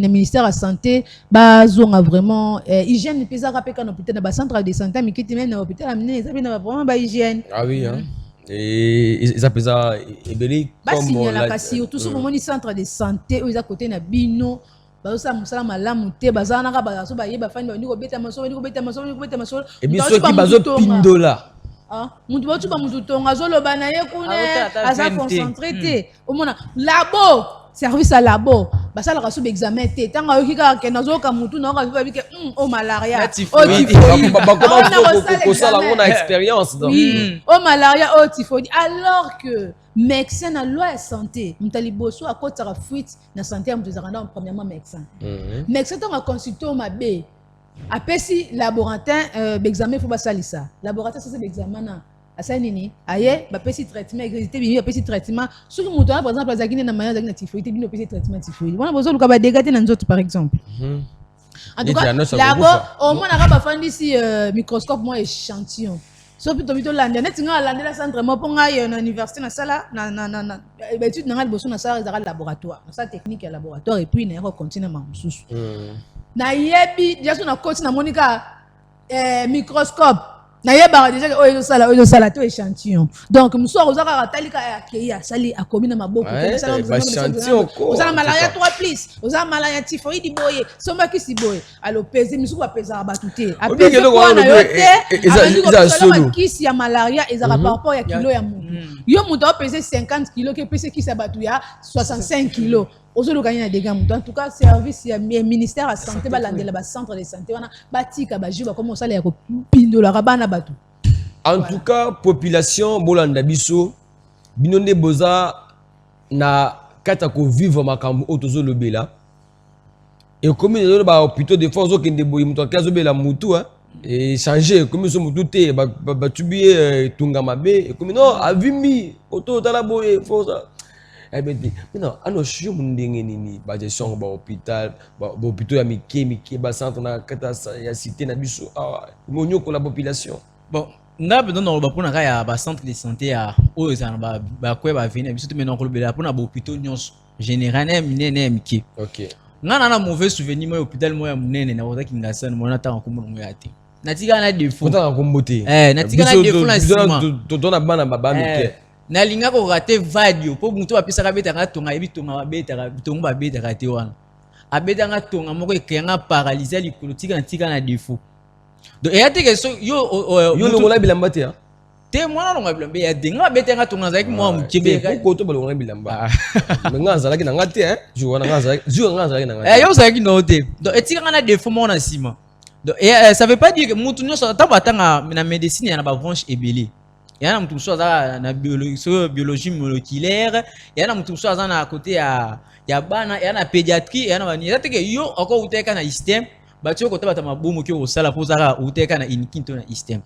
ministère de la santé bazonga vraiment hygiène pesa ka peka na hôpital na ba centre de santé mikiti même na hôpital amene ça na vraiment ba hygiène ah oui hein et ils appellent ça ebeli comme la kasi tout ce moment centre de santé aux à côté na bino bazosa musala malamu te bazana ka bazo ba yeba fani ba ndiko beta maso et bien ceux qui bazo pindola mutu batu ba mutu tonga zoloba na ye kune aza concentré te omona labo service à labo basala ka sub examen te tanga yoki ka ke nazoka mutu na ka viva bike o malaria o typhoïde ko sala ngona expérience donc o malaria o typhoïde alors que médecin na loi ya santé mutali boso akotaka fuite na santé ya mutu zakanda premièrement médecin tonga consulter o mabe apesi laboratin examen faut basalisa laboratin ça c'est l'examen na asa nini aye bapesi traitement exité bi bapesi traitement soki mutu par exemple azakine na maya azakine typhoïde bino pesi traitement typhoïde wana bozo luka ba dégater na nzoto par exemple en tout cas labo au moins na ba fandisi microscope moi échantillon so plutôt lande net nga lande la centre mo ponga yo na université na sala na étude na boso na sala za laboratoire na sa technique ya laboratoire et puis na ko continuer ma mususu na yebi déjà sur na côté na monika microscope na yeba déjà oyo sala to échantillon donc muso ozaka katalika ya keya sali akomi na maboko te sala échantillon ozala malaria 3 plus ozala malaria typhoïde boye soma kisi boye alo pese muso ba pesa battu te apese ko na yote ezala kisi ya malaria ezala par rapport ya kilo ya mutu yo mutu a pesé 50 kg ke pese kisi ya battu ya 65 kg ozolo kanya des gars en tout cas service ya ministère de la santé balandela ba centre de santé wana batika ba juba comme ça ya ko pindola bana batu en tout cas population bolanda biso binonde boza na kata ko vivre makambo otozolo bela et comme les ba hôpitaux de force okende boyi muto kazo bela mutu et changer comme so mutu te ba tubier tunga mabe et comme non avimi auto tala boye force. Eh bien, non, alors je suis ni ba gestion ba hôpital, ba hôpital ya mike ba centre na kata ya cité na biso monyo ko la population. Bon, na besoin dans ba pona ya ba centre de santé ya o ezana ba ko ba venir biso mais non ko bela pona ba hôpital nyonso général na minene mike. OK. Ngana na mauvais souvenir mo hôpital mo ya munene na wota kingasana mo na ta ko mo yate. Na tika na défaut. Ota ko mbote. Na tika na défaut na sima. To na bana ba te. Na linga ko rater vadio po mutu apesa ka beta ngatonga yebi tonga babeta ka tonga babeta ka te wana abeta ngatonga moko ekenga paralyser likolo tika na défaut donc et ate que so yo le ngola bilamba te te mwana longa bilamba ya denga beta ngatonga zaki mwa mukebe ko to balonga bilamba mais ngazala ki na ngate jo wana ngazala ki na ngate yo zaki no te donc etika na défaut mona sima donc ça veut pas dire que mutu nyoso tabatanga na médecine ya na ba branche ebele. Il y a un truc na biologie moléculaire, il y a un truc na côté ya bana, il y a na pédiatrie, il y a na il y a que yo encore uteka na système, ba tio ko tabata mabomo ki o sala pozaka uteka na inikinto na système.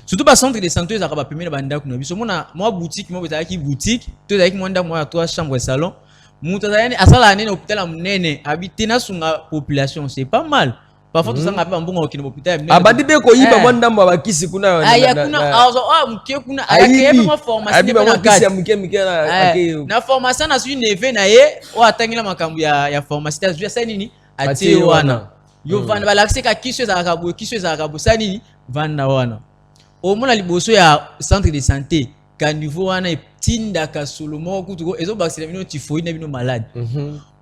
Surtout ba centre de santé za ka ba pemela banda ku na biso mona moi boutique mo beta ki boutique, to za ki mwanda mo ya 3 chambres salon. Muta za yani asala nene hôpital munene, habiter na sunga population, c'est pas mal. Parfois tout ça ngapa mbongo okina hôpital munene. Abandi be ko yiba mwanda mo bakisi kuna aya kuna azo mke kuna aya ke mo formation na kisi ya mke na na formation na su neve na ye o atangila makambu ya formation ta sa nini ati wana yo vana balaxe ka kiso za kabo sa nini vana wana o mona liboso ya centre de santé ka niveau wana tinda ka solomo kutuko ezo bakisela bino typhoïde na bino malade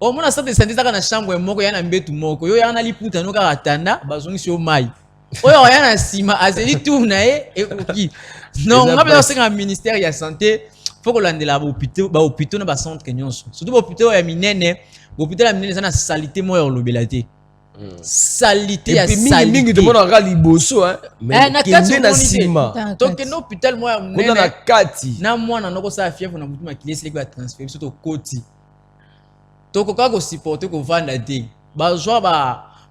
o mona centre de santé zaka na chambre moko yana mbetu moko yo yana liputa no ka atanda bazongi sio mai oyo yana sima azeli tourne na ye ekoki non ngaba senga ministère ya santé faut que landela ba hôpital na ba centre nyonso surtout ba hôpital ya minene hôpital ya minene sana salité mo ya lobelate salité ya salité mingi to mona ka liboso mais kende na sima to kende hôpital mo ya minene na kati na mwana noko sa fièvre na mutu makilesi leki ba transfert surtout koti to ko ka ko supporter ko vanda te ba joa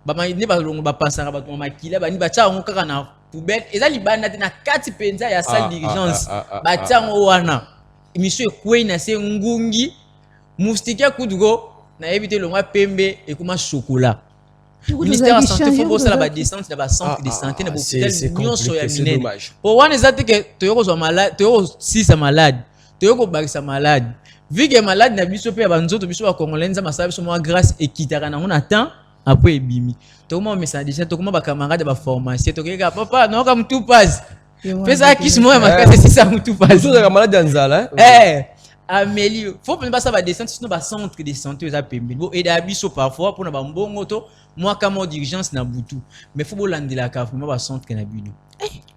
bamani balongo bapasaka bato makila bani batia yango kaka na poubelle eza libanda te na kati penza ya salle d'urgence batia yango wana émission ekwei na se ngungi moustique kuduko na éviter le mois pembe et comment chocolat ministère de la santé faut bosala ba descente na ba centre de santé na hôpital nyonso ya minene pour wana eza te que toyoko zo malade toyoko sisa malade toyoko bakisa malade vu que malade na biso pe ya banzoto biso ba congolais nza masala biso mo grâce ekitaka na ngona temps après ebimi tokoma message déjà tokoma ba camarade ba formation tokeka papa non comme tout passe pesa kisi mo ya makase sisa mutu passe tout de malade nzala Amélie, faut pas ça va descendre sinon ba centre de santé aux apembe. Bon et d'abiso parfois pour na ba mbongo to moi comme d'urgence na butu. Mais faut bolandela ka faut ba centre na bino.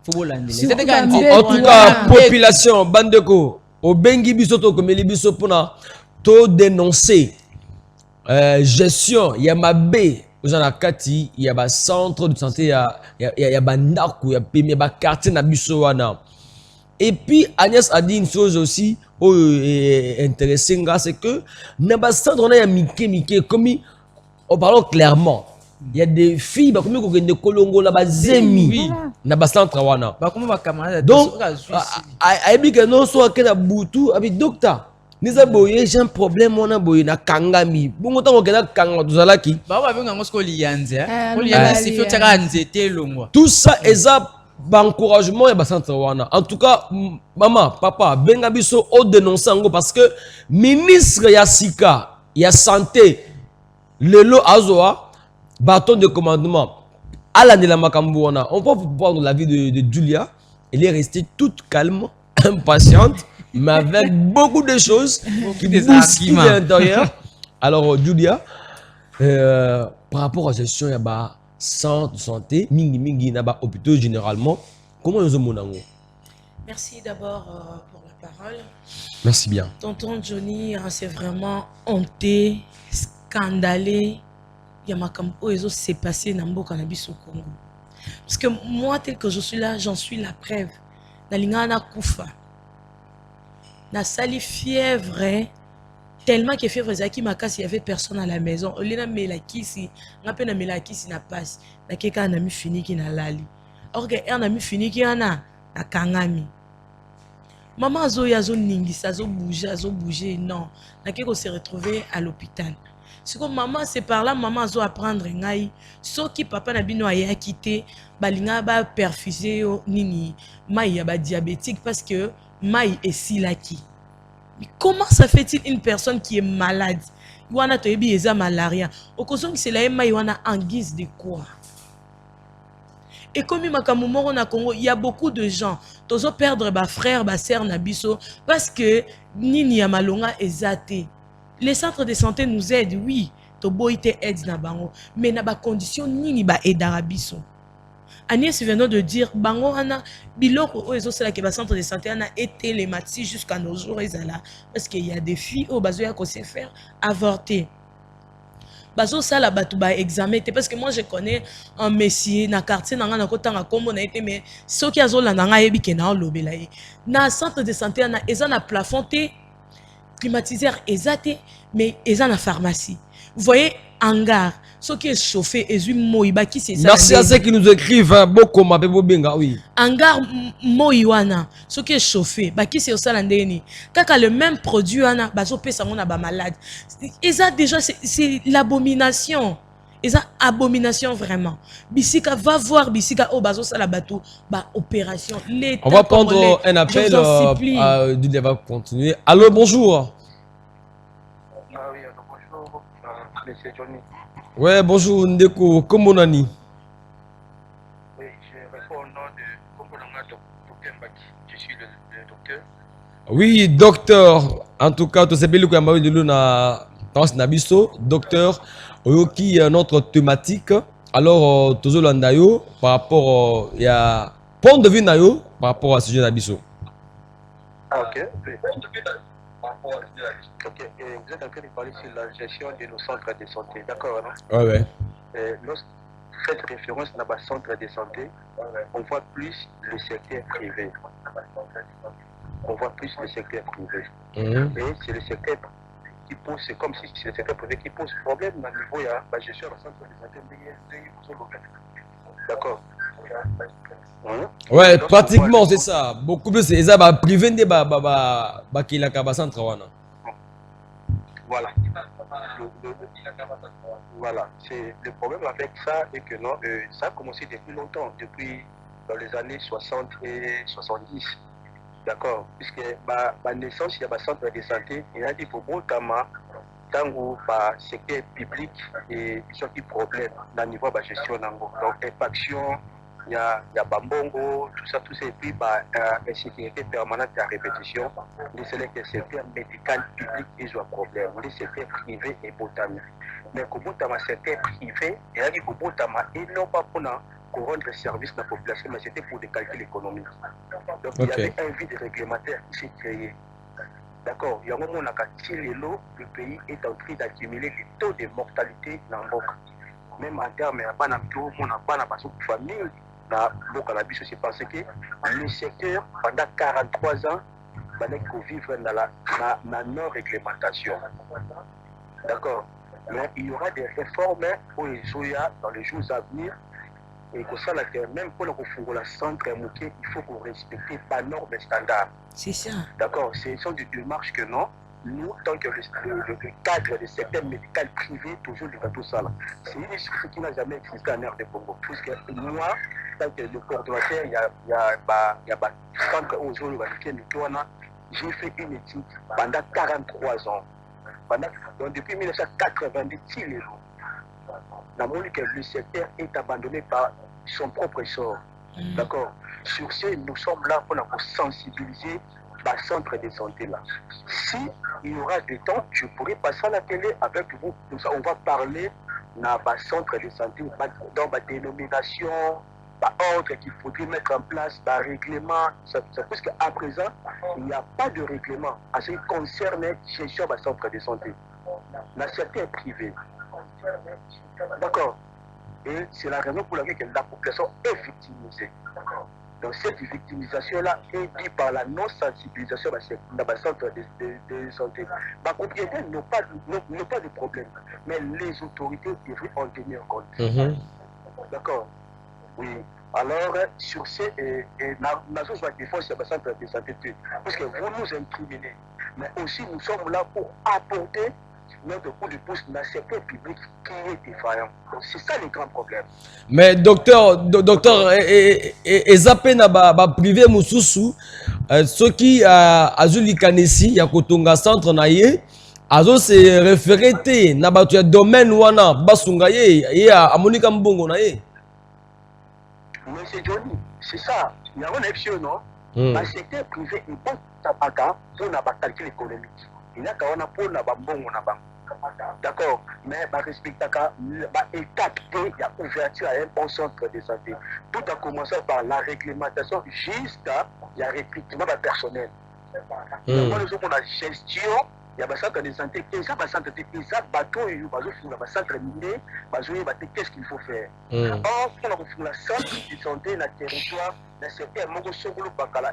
Faut bolandela. En tout cas population bandeko au bengi biso to komeli biso pona to dénoncer gestion ya mabe ozana kati ya ba centre de santé ya ba ndako ya pembe ba quartier na biso wana. Et puis Agnès a dit une chose aussi intéressante, c'est que dans le centre on a un Mickey comme on parle clairement. Il y a des filles comme de Kolongo là bas zemi dans le centre wana. Donc a dit que non soit que na butu avec docteur. Nous avons j'ai un problème on a boye na kangami. Bon autant que na kanga tuzalaki. Ba ba benga ngosko lianze. Ko lianze c'est fait tera nzete longwa. Tout ça est encouragement et centre wana. En tout cas, maman, papa, benga biso o dénoncer ngo parce que ministre ya sika, ya santé, lelo azoa bâton de commandement à la de la makambo wana. On peut prendre la vie de Julia, elle est restée toute calme, impatiente, mais avec beaucoup de choses qui bousculent à l'intérieur. Alors Julia, par rapport à la gestion ya ba centre de santé, mingi naba hôpitaux généralement. Comment nous avons? Merci d'abord pour la parole. Merci bien. Tonton Johnny, c'est vraiment honté, scandalé. Il y a ma campo s'est passé dans le cannabis au Congo. Parce que moi, tel que je suis là, j'en suis la preuve. Na lingana kufa. Na sali fièvre. Tellement que fièvre zaki makasi, il y avait personne à la maison. Au lieu de melakisi, on appelle melakisi na passe. Na keka na mi fini ki na lali. Or que on a mi fini ki ana na kangami. Maman azo yazo ningisa, azo bouger, non. Na keko se retrouver à l'hôpital. C'est comme maman c'est par là maman azo apprendre ngai. So ki papa na bino aya quitté, balinga ba perfuser nini, mai ya ba diabétique parce que mai est silaki. Mais comment ça fait-il une personne qui est malade? Wana to ebi eza malaria. Okozong c'est la maï wana en guise de quoi? Et comme makamumoro na Congo, il y a beaucoup de gens tozo perdre ba frère, ba sœur na biso parce que nini ya malonga ezate. Les centres de santé nous aident, oui, to boite aide na bango, mais na ba condition nini ba aidara biso. Agnès venant de dire bango ana biloko ozo sala ke ba centre de santé ana été les mati jusqu'à nos jours ezala parce qu'il y a des filles au bazo ya ko se faire avorter. Bazo sala batu ba examen parce que moi je connais un messie na quartier na ngana ko tanga kombo na été mais soki azola na nga yebi ke na lobela ye. Na centre de santé ana ezana plafond te climatiseur ezate mais ezana pharmacie. Vous voyez hangar ce qui est chauffé et qui c'est ça. Merci à ceux qui nous écrivent beaucoup ma benga oui. Hangar moiwana ce qui est chauffé qui c'est ça landeni kaka le même produit ana bazo pesa mona ba malade. Et ça déjà c'est l'abomination. Et ça abomination vraiment. Bisika va voir bisika au bazo sala bateau ba opération. On va prendre un appel Julia va continuer. Allô bonjour. Monsieur Johnny. Ouais, bonjour Ndeko, comment on a dit? Oui, je réponds au nom de Dr Mbaki. Je suis le docteur. Oui, docteur. En tout cas, tu sais bien que je suis na Nabiso, docteur. Oyoki notre thématique. Alors, tu as par rapport à point de vue nayo par rapport à ce sujet Nabiso. Ah, ok. Ok, vous êtes en train de parler sur la gestion de nos centres de santé, d'accord, non? Ouais. Lorsque vous faites référence à nos centres de santé, on voit plus le secteur privé. On voit plus le secteur privé. Et c'est le secteur qui pose, c'est comme si c'était un projet qui pose problème dans le niveau, il y a la gestion de centre de santé. D'accord. Ouais, pratiquement c'est ça. Beaucoup plus c'est ça, privé de qui la kabasan trawana. Voilà. Voilà. C'est le problème avec ça et que non, ça a commencé depuis longtemps, depuis dans les années 60 et 70. D'accord. Puisque ma naissance, il y a un centre de santé, il y a des problèmes tango secteur public et ils ont des problèmes dans le niveau de la gestion. Donc, impaction, il y a Bambongo, tout ça, et puis insécurité permanente à répétition. C'est le secteur médical public, ils ont un problème. Le secteur privé est botanique. Mais comme le secteur privé, il y a des problèmes et non pas pour rendre service à la population, mais c'était pour des calculs économiques. Donc, il y avait un vide réglementaire qui s'est créé. D'accord, il y a un moment où le pays est en train d'accumuler les taux de mortalité dans le monde. Même en termes de famille, c'est parce que le secteur, pendant 43 ans, il faut vivre dans la non-réglementation. D'accord, mais il y aura des réformes pour les OIA dans les jours à venir. Et que ça, même pour le centre, il faut qu'on respecte les normes et standards. C'est ça. D'accord, ce sont des démarches que non. Nous, tant que le cadre du secteur médical privé, toujours devant tout ça. C'est une chose qui n'a jamais existé en aire de Congo. Puisque moi, tant que le coordonnateur, il y a centre aux zones j'ai fait une étude pendant 43 ans. Donc, depuis 1990, le secteur est abandonné par son propre sort. D'accord. Sur ce, nous sommes là pour sensibiliser le centre de santé là. Si il y aura du temps, je pourrais passer à la télé avec vous. On va parler dans le centre de santé, dans la dénomination, l'ordre qu'il faudrait mettre en place, le règlement. Parce qu'à présent, il n'y a pas de règlement en ce qui concerne la gestion du centre de santé. Dans le secteur privé. D'accord. Et c'est la raison pour laquelle la population est victimisée. Donc cette victimisation-là est due par la non-sensibilisation dans le centre de santé. Les propriétaires n'ont pas de problème, mais les autorités devraient en tenir compte. D'accord. Oui. Alors, sur ce, nous avons la défense sur le centre de santé, parce que vous nous incriminez, mais aussi nous sommes là pour apporter notre coup de pouce dans le secteur public qui est défaillant. Donc c'est ça le grand problème. Mais docteur, et zappé na ba privé mususu, ceux qui azuli kanesi ya kotonga centre na ye, azo se référer na ba tu domaine wana basunga ye amonika mbongo na ye. Monsieur Johnny, c'est ça. Il y a une option, non? Le secteur privé est bon pour la calcul économique. Il y a pour la bonbon. D'accord, mais respecter l'étape il y a ouverture à un bon centre de santé. Tout a commencé par la réglementation jusqu'à la recrutement personnel. Nous avons la gestion, il y a un centre de santé, et ça, un centre de bateau, il y a un centre minier, qu'est-ce qu'il faut faire. Or, pour la centre de santé, dans le territoire, dans certains moments,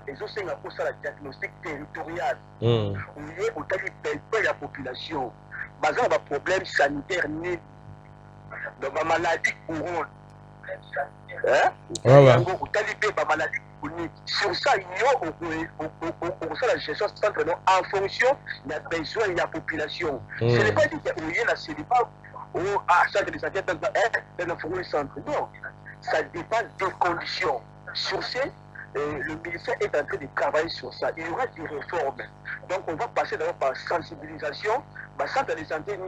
ils ont pour ça la diagnostic territorial. Où il y a la population. Il y a un problème sanitaire né dans la maladie couronne. Sur ça, il y a la gestion centre en fonction des besoins de la population. Ce n'est pas dit qu'il y a ce n'est pas centre de santé dans le centre. Non, ça dépend des conditions. Sur ce, le ministère est en train de travailler sur ça. Il y aura des réformes. Donc on va passer d'abord par sensibilisation. Le centre de santé,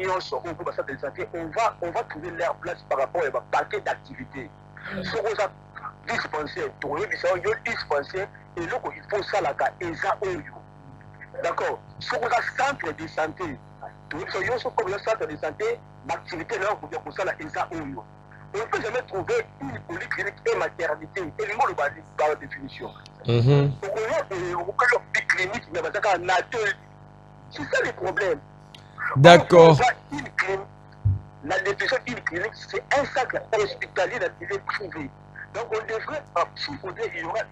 on va trouver leur place par rapport à un paquet d'activités. Si on a dispensaire, dispensaire, et là, il faut ça là, d'accord. Si on a centre de santé, comme le centre de santé, l'activité là, on peut ça là, on ne peut jamais trouver une polyclinique et maternité. Et le mot par la définition. On peut une clinique, mais c'est ça le problème. D'accord. La définition d'une clinique, c'est un centre hospitalier d'atelier privé. Donc on devrait, s'il faudrait, il y aura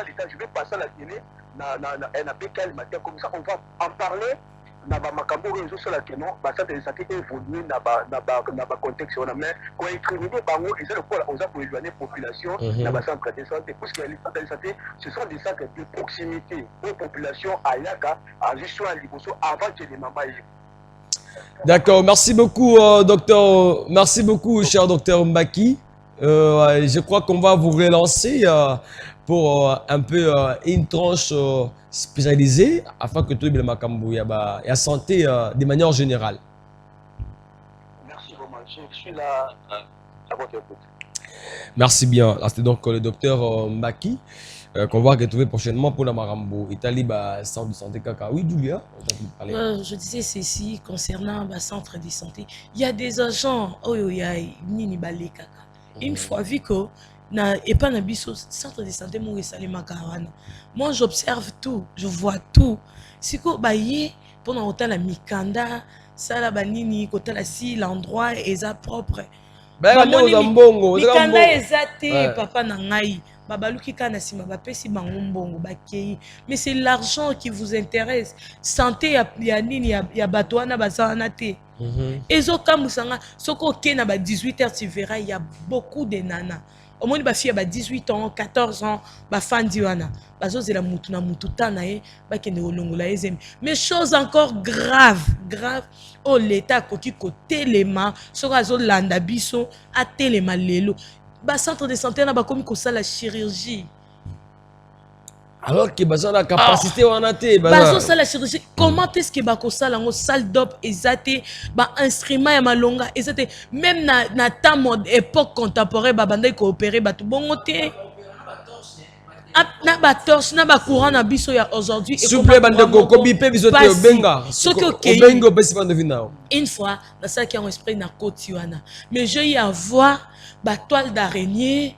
l'État, je vais passer à la télé, un appel matin, comme ça on va en parler na ba makambo oyo sala que non ba centre de santé évoluer na ba contexte on a mais ko incriminer bango et le pour aux éloigner population na ba centre de santé parce que les centres de santé ce sont des centres de proximité aux populations ayaka à juste à liboso avant que les mamans. D'accord, merci beaucoup, docteur. Merci beaucoup, cher docteur Mbaki. Je crois qu'on va vous relancer pour un peu une tranche spécialisée afin que tout le monde ait la santé de manière générale. Merci vraiment, je suis là à votre écoute. Merci bien. C'était donc le docteur Mbaki qu'on va retrouver prochainement pour la Marambo. Italie, centre de santé Kaka. Oui, Julia, je disais ceci concernant le centre de santé. Il y a des agents, une fois vu que et pas dans centre de santé, moi j'observe tout, je vois tout. Si que pendant autant la mikanda, ça la banini, côté la si l'endroit est propre. Mikanda est papa nangai. Mais c'est l'argent qui vous intéresse. Santé ya nini ya batouana bazana te. Ezo kamusanga soko ke na ba 18h tu verras il y a beaucoup de nanas. Au moins ba fille ba 18 ans, 14 ans, ba fandi wana. Bazo zela mutu na mutu tana e ba kende olongola ezem. Mais chose encore grave. Oh l'état koki ko telema, soko azo landa biso a telema lelo. Ba centre de santé na ba komi ko la chirurgie. Alors que besoin la capacité on a té bazo ça la chirurgie comment est-ce que ba ko sala ngo salle d'op ezate ba instrument ya malonga ezate même na temps mode époque contemporaine ba banda ko opérer ba tout bongo té na ba torche na ba courant na biso ya aujourd'hui souple bande ko bipé biso té benga bengo besi bande vina une fois dans ça qui a un esprit na koti wana mais je y avoir ba toile d'araignée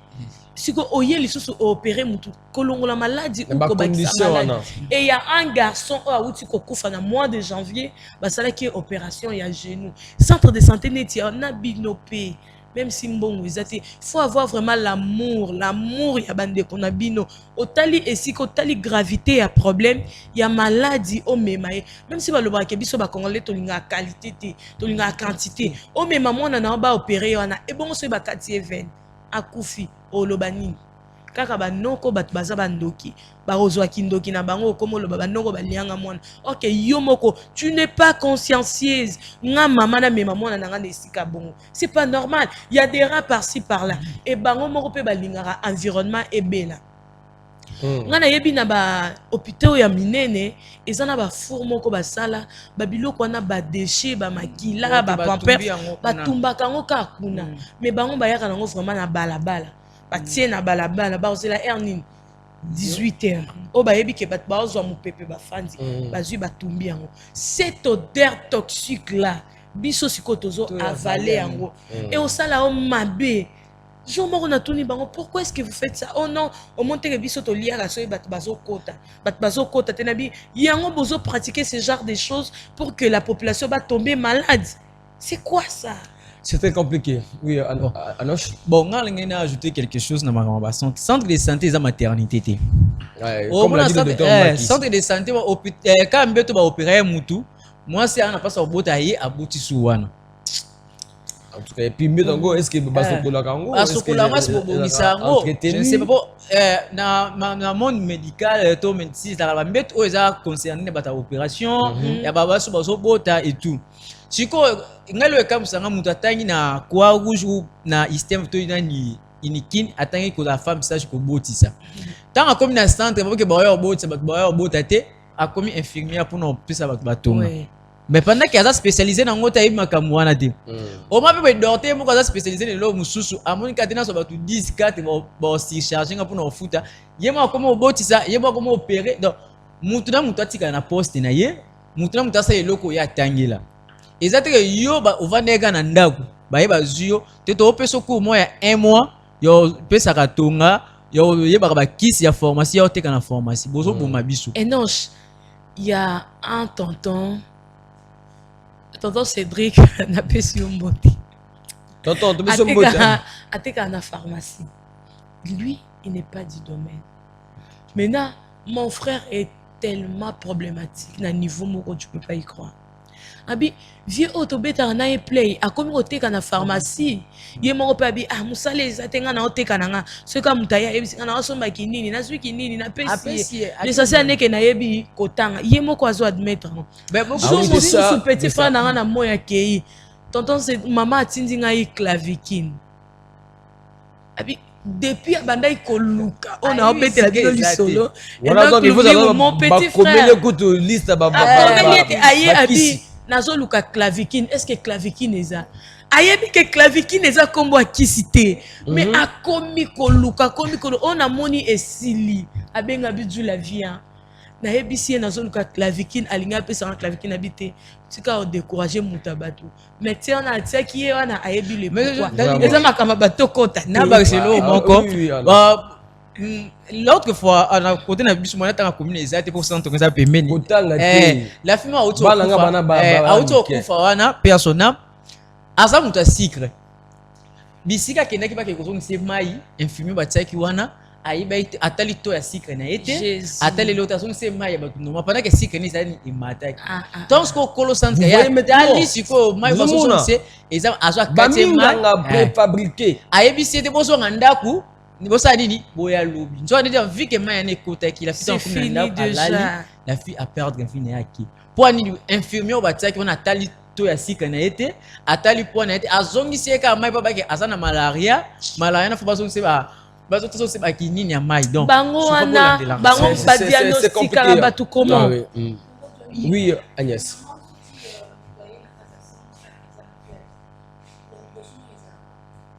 si ko oye les sous opérer mutu kolongola maladie ou ko bakisa maladie et il y a un garçon a outi ko kufa na mois de janvier ba sala qui opération ya genou centre de santé neti na binopé même si mbongo ezati faut avoir vraiment l'amour ya bande ko na bino otali et si ko tali gravité ya problème ya maladie o memaye même si ba loba ke biso ba congolais to linga qualité te to linga quantité o mema mona na ba opérer wana e bongo so ba kati even akufi olobani kaka banoko bat baza bandoki ba ozwa kindoki na bango komo loba banoko balianga mwana OK yo moko tu n'es pas consciencieuse nga mama na mema mwana na nga nesika bongo c'est pas normal il y a des rats par-ci par-là et bango moko pe balingara environnement ebela nga na yebi na ba hôpital ya minene ezana ba four moko basala ba biloko na ba déchets ba makila ba pampers ba tumbaka ngo ka kuna mais bango ba yaka nango vraiment na balabala batie na balabala ba osela erning 18h o ba yebi ke bat ba ozwa mupepe ba fandi bazui batumbi yango cette odeur toxique là biso sikotozo avaler yango et osala o mabe Jo moro tuni bango pourquoi est-ce que vous faites ça? Oh non, au monte que biso to liara so bat bazo kota tenabi yango bozo pratiquer ce genre de choses pour que la population va tomber malade. C'est quoi ça? C'est très compliqué. Oui, Anoche. Bon, on a ajouté quelque chose dans ma centre de santé et la maternité. Ouais, comme l'a dit le docteur Mbaki. Centre de santé, quand on va opérer Moutou, moi c'est un passe au botaïe à Boutisouane. En tout cas, et puis mieux d'ango, est-ce que Basokola Kango? Je ne sais pas. Dans le monde médical, tout médecin, ça va mettre aux gens concernés par l'opération, il y a Babaso Bota et tout. Si vous avez comme ça, vous avez na quoi rouge ou na système to ni inikin attendre que la femme sache que boti ça. Tant comme na centre pour que boyo boti ça boyo botate a comme infirmière pour nous plus ça batonga. Mais pendant qu'il y a spécialisé dans ngota ibi makamwana te. O ma pe dorter mo ka spécialisé dans lo mususu amoni katena so batu 10 4 bo si charger pour nous futa. Yema comme boti ça, yema comme opérer. Donc mutu na mutu atika na poste na ye, mutu na mutu asa eloko ya tangela. Exactement, yo ba ovandeka na ndako ba yeba zuyo teto opeso ku moya 1 mois yo pesa katonga yo yeba ba kisi ya pharmacie yo teka na pharmacie bozo boma biso. Et non, il y a un tonton Cédric na pesi mbote. Tonton to biso mbote. Ateka na pharmacie. Lui, il n'est pas du domaine. Maintenant, mon frère est tellement problématique na niveau moko tu peux pas y croire. Abi vieux autobeta na play a comme oteka na pharmacie ye moko pe abi musale ezatenga na oteka nanga ce ka mutaya ebisika na osomba kinini na zwi kinini na pesi les sasa neke na yebi kotanga ye moko azo admettre ben beaucoup so petit frère nanga na moya kei tonton c'est maman atindi ngai claviquine abi depuis abandai koluka on a obetela bino lisolo mon petit frère écoute liste aye abi nazoluka claviquine est-ce que claviquine eza ayebi ke claviquine eza kombo akisite mais akomi koluka komi kolo on a moni esili abenga bidu la vie na yebisi nazoluka claviquine alinga pesa na claviquine habité tika o décourager mutabatu mais tiens on a tiaki ye wana ayebi le pourquoi eza makama bato kota na ba selo moko l'autre fois on a côté na biso mona tanga commune ezate pour centre ngeza pembeni la fima auto kufa wana persona asa mutu asikre bisika kendaki ba ke kozongisa mai infirmier batiaki wana ayiba atali to ya sikre na ete atali lota zongisa mai ba no mapana ke sikre ni zani imataki donc ko kolo centre ya dali siko mai ba zongisa eza azwa kati mai préfabriqué ayebisi ete bozo ngandaku ni bosa nini boya lobi nzo ndi vu que mai ne kota ki la fille en communauté déjà la fille a perdre un fille yaki pour nini infirmier bataki on atali to ya sika na ete atali po na ete azongisi ka mai baba ke azana malaria na fo bazongisi ba bazoto se ba kinini ya mai donc bango wana bango ba diagnostic ka batu comment oui Agnès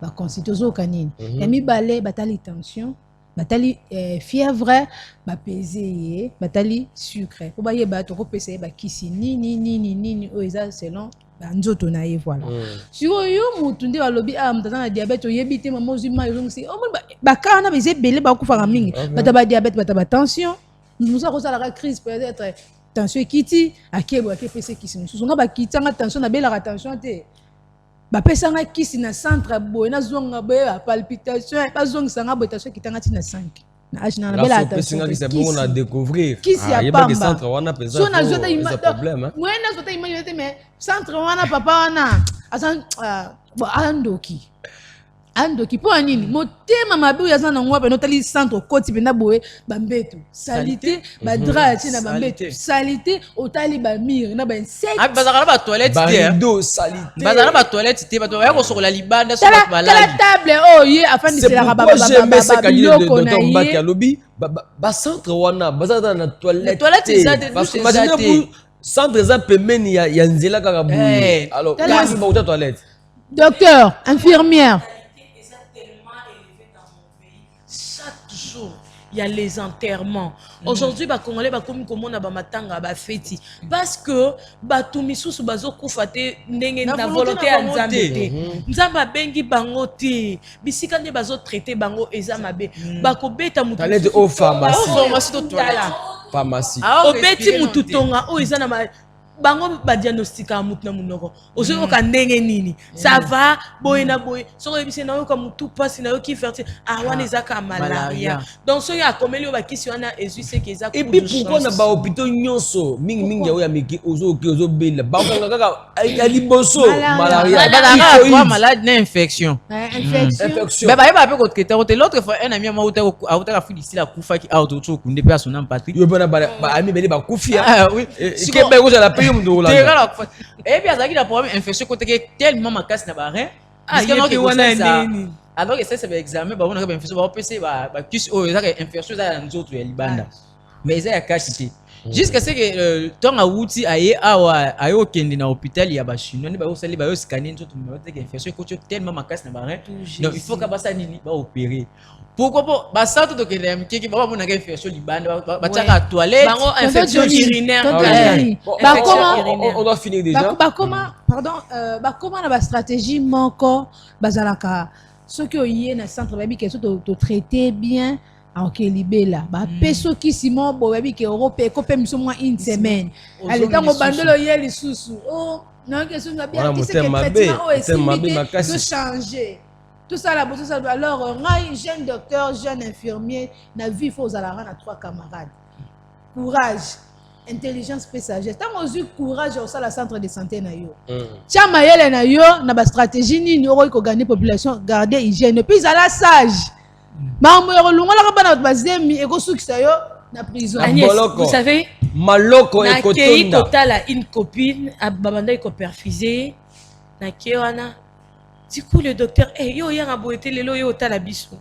baconstitution kanini ya mibale batali tension batali fièvre bapese ye batali sucre po bayeba tokopesa ye bakisi nini oyo eza selon banzoto na ye voilà sikoyo mutu nde balobi mutu aza na diabete oyebi te mama ozwi mai ozongisi omoni bakara wana beza ebele bakufaka mingi bata badiabete bata batension mosusu akosalaka crise peut-être tension ekiti akebwaki epesa ekisi mosusu nga bakitanga tension nabelaka tension te bapesanga kisi na centre boye nazonga boye palpitation bazongisanga boye tension ekitanga ti na 5 na age na bela attention on a découvrir kisi ya pamba centre wana pesa so nazota problème moi nazota imagine mais centre wana papa wana asan bon andoki po anini motema mabe oyo aza nango wape notali centre okoti mpena boye bambeto salite badra atie na bambeto salite otali bamire na bainsecte bazalaka na batoilette barido salite bazalaka na batoilette te bato baya kosokola libanda so bato balali tala table oyo ye afaniselaka babiloko na ye alobi bacentre wana bazalaka na toilette eza te centre eza pembeni ya nzela kaka boye alors kasi bakuta toilette docteur infirmière il y a les enterrements. Aujourd'hui, les Congolais comme komona ba matanga ba feti parce que batu misusu bazo kufate ndenge na volonté ya Nzambe te. Nzamba bengi bango te. Bisika nde bazo traiter bango eza mabe. Bako beta mutu. Allez au pharmacie. Pharmacie to toilette. Pharmacie. Obeti mutu tonga o eza na bango ba diagnostika mutu na munoko ozo ka ndenge nini ça va boye na boye soko ebise na yo ka mutu pasi na yo ki fertile wana ezaka malaria donc so ya komeli ba kisi wana ezuse ke ezaka et puis pourquoi na ba hôpital nyonso mingi ya miki ozo bela ba kanga kaka ya liboso malaria ba malade na infection ba ba pe ko traiter l'autre fois un ami ma auta ka fili ici la kufa ki auto to kunde pe son nom Patrick yo bana ba ami bele ba kufia oui ke ba ko la paye mu la et puis azaki la problème infection côté tellement makasi na ba rein parce que alors que ça c'est examen ba on a infection ba PC ba kisi o ça infection za nzoto ya libanda mais ça ya kashité jusqu'à ce que ton a wuti aye awa ayo kende na hôpital ya ba chinois ni ba yo sali ba yo scanner nzoto mais que infection ko tellement makasi na ba rein donc il faut que ba ça nini ba opérer pourquoi pas ba centre de kelem kiki ba mona ka infection libanda ba taka toilette bango infection urinaire on doit finir déjà ba comment na ba stratégie moko bazalaka ce que yé na centre ba bi que to traiter bien ok libela ba peso kisimo bo ba bi que Europe ko pe miso moi une semaine allez tango bandelo yé lisusu oh non que sunga bien qui c'est que traitement est changer tout ça là, tout ça. Alors, un jeune docteur, jeune infirmier, na vie faut aux alarans à 3 camarades. courage, intelligence et sagesse. Tant que tu courage au sein centre de santé na yo. Tia mayele na yo na ba stratégie ni nyoro ko gagner population, garder hygiène puis la sage. Mambo yo longola ka bana bazemi e ko sukisa yo na prison. Agnès, vous savez, Maloko et Nakei Kotonda. Kotala, une copine, à Babanda ko perfusé. Nakei wana. Du coup le docteur, yo yanga boete lelo yo tala biso.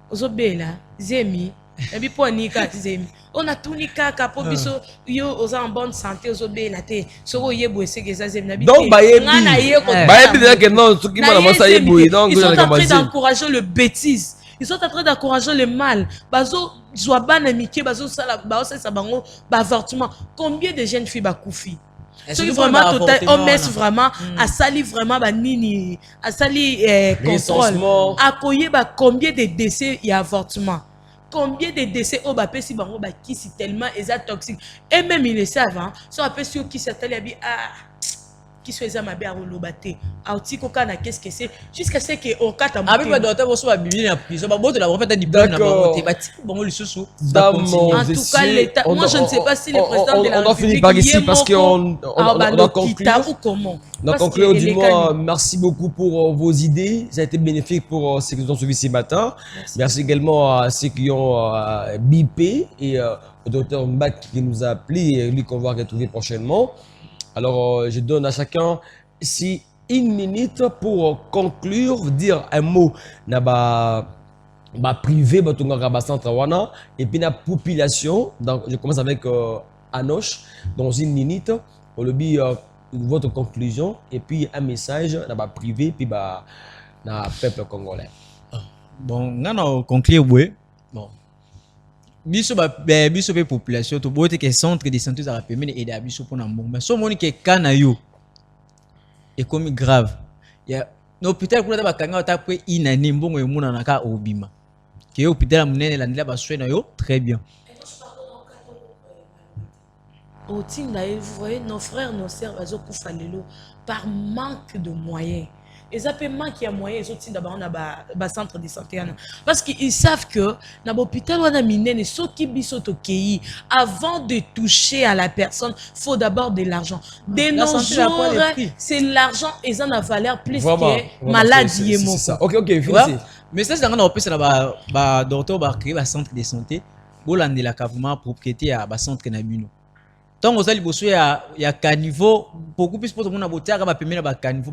Ozobela, zemi, nabi po nika zemi. On a tout nika kapo biso yo oza en bonne santé ozobela te. Soko yebo esegeza zemi nabi. Donc bayebi déjà que non, ce qui m'a annoncé donc ils sont en train d'encourager le bêtise. Ils sont en train d'encourager le mal. Bazo Zouabana Mike, Bazo Sala, Bazo Sabango, avortement. Combien de jeunes filles bakoufi? Ceux qui vraiment total, on met vraiment, à sali vraiment, nini, à sali contrôle. À koye, combien de décès il y a avortement? Combien de décès au bapé si bango qui c'est tellement toxique. Et même ils le savent, hein. Soit après sur qui s'attelle qui se faisait ma belle à l'obaté. Auti kokana qu'est-ce que c'est? Jusqu'à ce que au cas Ah oui, docteur, vous soyez bibi na prison. Bah bon, de la refaire du diplôme na baroté. Bah type bon le sous. En tout cas, l'État. Moi, je ne sais pas si le président de la République. On doit finir par ici parce qu'on doit conclure. Ou comment? Donc conclure du moins, merci beaucoup pour vos idées. Ça a été bénéfique pour ceux qui nous ont suivis ce matin. Merci également à ceux qui ont bipé et au docteur Mbak qui nous a appelé et lui qu'on va retrouver prochainement. Alors, je donne à chacun ici 1 minute pour conclure, dire un mot privé, et puis la population. Donc, je commence avec Anoche, dans 1 minute, pour le votre conclusion, et puis un message privé, puis le peuple congolais. Bon, on va conclure, oui. Bon. Biso pe population to bote ke centre de santé za rapemene aider biso pour na mbongo mais so moni ke kana yo et comme grave ya no hôpital kuna ba kanga ta pe inani mbongo yo muna na ka obima ke hôpital munene la ndila ba soin na yo très bien. Au Tinda, vous voyez nos frères nos sœurs bazo kufa lelo par manque de moyens. Ils appellent qui a moyen, ils ont d'abord un centre de santé. Parce qu'ils savent que dans l'hôpital, on a miné, ceux qui bisot au pays, avant de toucher à la personne, il faut d'abord de l'argent. De nos jours, c'est l'argent, ils en ont valeur plus que maladie. C'est ça. Ok, finissez. Mais ça, c'est dans le docteur va créer un centre de santé. Pour l'année, la vraiment propriété à un centre de santé. Tant que vous avez un caniveau, beaucoup plus pour tout le monde, vous avez un caniveau,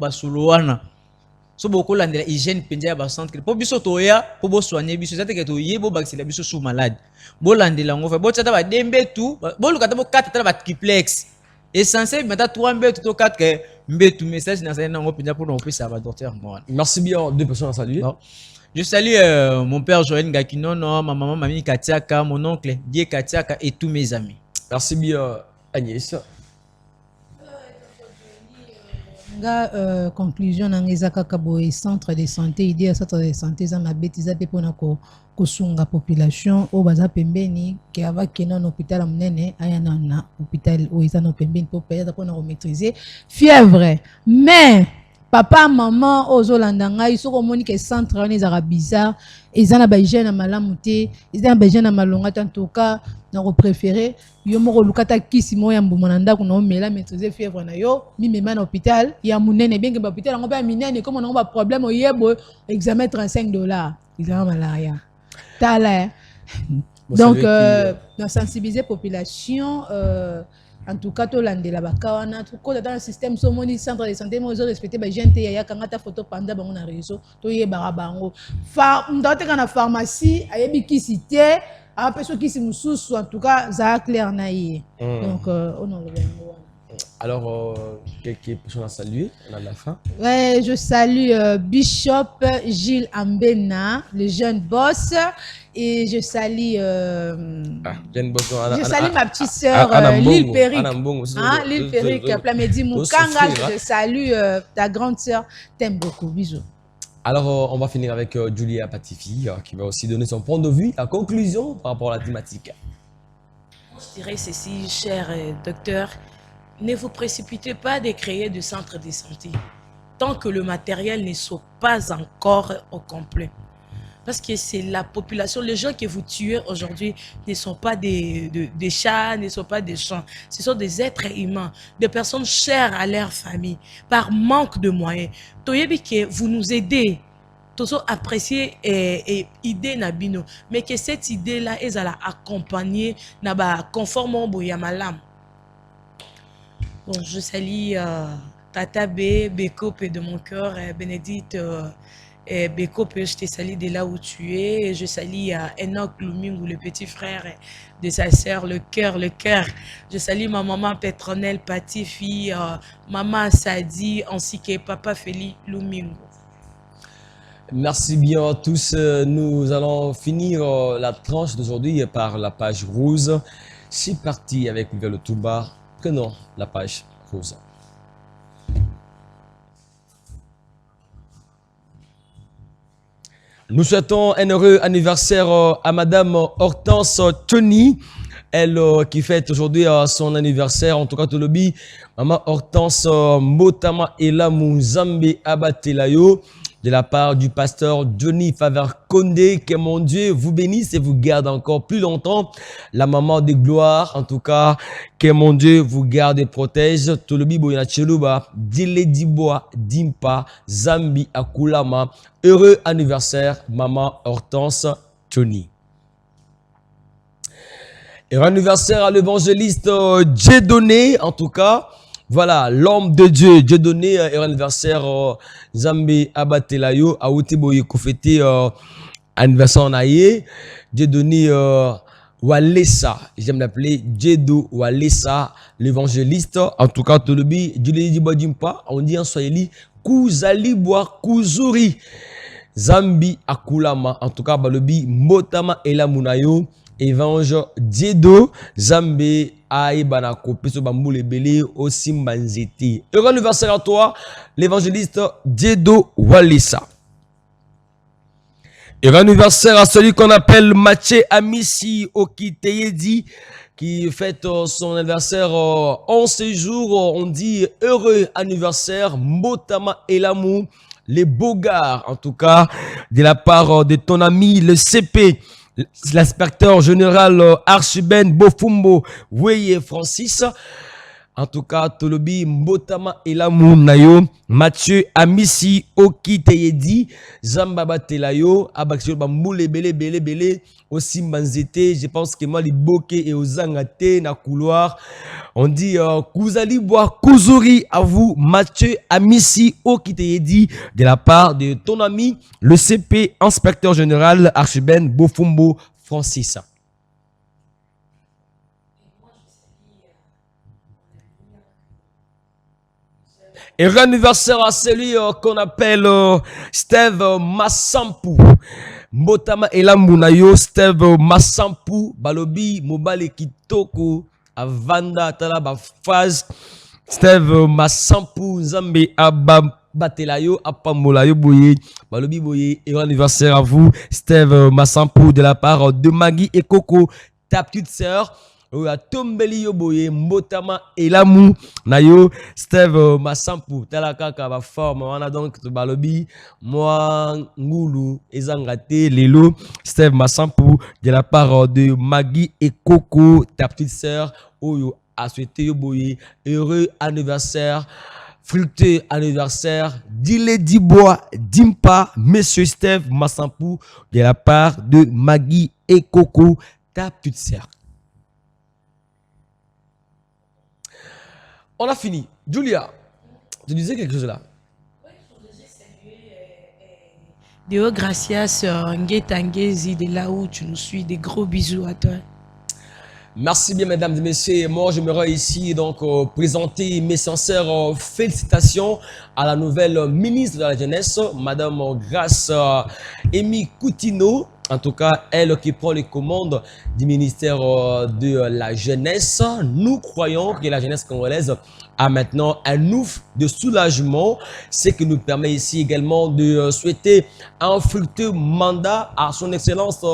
so beaucoup la hygiène penja ba centre pour biso toya pour bo soigner biso ça que to yebo baxila biso sous malade bo landela ngo fa bo tata ba dembe tout bo lukata bo 4 tata ba triplex essentiel mais 3 mbetu to 4 que mbetu message na ça ngo penja pour on ça ba docteur moi. Merci bien, 2 personnes à saluer. Bon. Je salue mon père Joël Ngakinono, ma maman Mamie Katiaka, mon oncle Die Katiaka et tous mes amis. Merci bien Agnès. Conclusion na ngeza kaka boye centre de santé idée centre de santé za na betiza pe pona ko sunga population o baza pembeni ke avaki na hôpital munene aya na hôpital o isa no pembeni pour payer pona ko maîtriser fièvre mais papa maman ozolanda ngai soko moni ke centre wana ezaka bizarre eza na ba hygiène malamu te eza na ba hygiène malonga en tout cas na ko préférer yo moko lukata kisi mo ya mbuma na ndako na omela maîtriser fièvre na yo mimema na hôpital ya munene bien que ba hôpital ngo ba minene comme on a problème o yebo examen $35 examen malaria tala donc na sensibiliser population en tout cas to landela bakawana to ko dans le système so moni centre de santé mo zo respecter ba gente ya kanga ta photo panda bango na réseau to yeba bango ndote kana pharmacie ayebi kisi te a personne qui se moussous en tout cas ça clair naïe donc on en revient. Alors quelques personnes à saluer à la fin. Ouais, je salue Bishop Gilles Ambena, le jeune boss, et je salue je salue ma petite sœur Lille Péric. Lille Péric, Plamedi Moukanga, je salue ta grande sœur, t'aime beaucoup, bisous. Alors, on va finir avec Julia Patifi, qui va aussi donner son point de vue, la conclusion par rapport à la thématique. Je dirais ceci, cher docteur, ne vous précipitez pas de créer des centres de santé tant que le matériel ne soit pas encore au complet. Parce que c'est la population, les gens que vous tuez aujourd'hui ne sont pas des chats, ne sont pas des chiens. Ce sont des êtres humains, des personnes chères à leur famille, par manque de moyens. Toyebi que vous nous aidez. Toujours apprécier et idée nabino, mais que cette idée là est à la accompagner naba conformément au yamalam. Bon, je salue Tata B, Bécope de mon cœur, Bénédicte Bécope, je te salue de là où tu es. Je salue Enoch Luming, le petit frère de sa sœur, le cœur. Je salue ma maman pétronelle, Patifi, maman Sadi, ainsi que papa Félix Lumingo. Merci bien à tous. Nous allons finir la tranche d'aujourd'hui par la page rose. C'est parti avec le tout bas. Prenons la page rose. Nous souhaitons un heureux anniversaire à Madame Hortense Tony. Elle qui fête aujourd'hui son anniversaire. En tout cas, Tolobi, Maman Hortense Motama Ela Muzambe Abatelayo, de la part du pasteur Johnny Faver Condé. Que mon Dieu vous bénisse et vous garde encore plus longtemps. La maman de gloire, en tout cas, que mon Dieu vous garde et protège. Tolobi Boyana Cheluba, Dile Diboa, Dimpa, Zambi Akulama. Heureux anniversaire, Maman Hortense Tony. Heureux anniversaire à l'évangéliste Dieudonné, en tout cas. Voilà, l'homme de Dieu, Dieudonné, heureux anniversaire, Zambé Abatelayo, Aouteboye Kofete, anniversaire naïe, Dieudonné Walesa, j'aime l'appeler Diedo Walesa, l'évangéliste, en tout cas, Tolobi, Dieudonné Badimpa, on dit en Swahili, Kuzali Boa Kuzuri, Zambi Akulama, en tout cas, Balobi, Motama Ela Munayo, Évangile Diedo, Zambé, Aïbana Kopeso Bamboule Belé, Osimbanzeti. Heureux anniversaire à toi, l'évangéliste Diedo Walisa. Heureux anniversaire à celui qu'on appelle Mathieu Amissi Okiteyedi, qui fête son anniversaire en ce jour. On dit heureux anniversaire, Motama Elamou, les Bogards, en tout cas, de la part de ton ami, le CP. L'inspecteur général Archiben Bofumbo Weye Francis. En tout cas, Tolobi Mbotama Elamou Nayo, Mathieu Amissi Okiteyedi, Zambaba Telayo, Abaxio Bamboule Belé, aussi Manzete. Je pense que moi, les Boké et Ozangate, na couloir. On dit Kouzali Bois Kouzuri à vous, Mathieu Amissi Okiteyedi, de la part de ton ami, le CP, inspecteur général Archiben Bofumbo Francis. Et anniversaire à celui qu'on appelle Steve Massampu. Mbotama Elamunayo, Steve Massampu, Balobi, Mobile Kitoko, Avanda, Talaba Faz, Steve Massampu, Zambe Batelayo, Apamolayo Boye, Balobi Boye. Et anniversaire à vous, Steve Massampu, de la part de Maggie et Coco, ta petite sœur. Oya tombeli yo boye Mbotama Elamu nayo Steve Massampu talaka ka ba forme wana donc to balobi moi ngulu ezangate lelo Steve Massampu de la part de Maggie et Coco ta petite sœur oyo a souhaité yo boye heureux anniversaire fructueux anniversaire Dile Dibois Dimpa monsieur Steve Massampu de la part de Maggie et Coco ta petite sœur. On a fini. Julia, tu disais quelque chose là. Deo gracias, Ngetangezi, de là où tu nous suis. Des gros bisous à toi. Merci bien, mesdames et messieurs. Moi, j'aimerais ici donc présenter mes sincères félicitations à la nouvelle ministre de la Jeunesse, Madame Grace Amy Coutinho. En tout cas, elle qui prend les commandes du ministère de la Jeunesse. Nous croyons que la jeunesse congolaise a maintenant un ouf de soulagement, ce qui nous permet ici également de souhaiter un fructueux mandat à son excellence,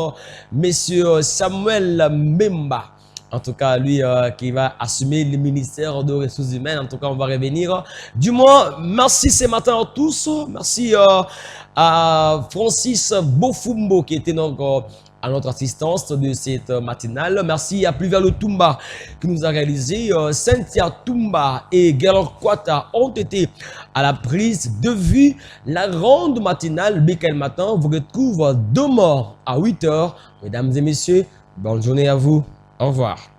Monsieur Samuel Mbemba. En tout cas, lui qui va assumer le ministère des Ressources humaines. En tout cas, on va revenir. Du moins, merci ce matin à tous. Merci à Francis Bofumbo qui était donc à notre assistance de cette matinale. Merci à Pluvial Tumba qui nous a réalisé. Cynthia Tumba et Gerard Kwata ont été à la prise de vue. La ronde matinale Bikel Matin vous retrouve demain à 8 h. Mesdames et messieurs, bonne journée à vous. Au revoir.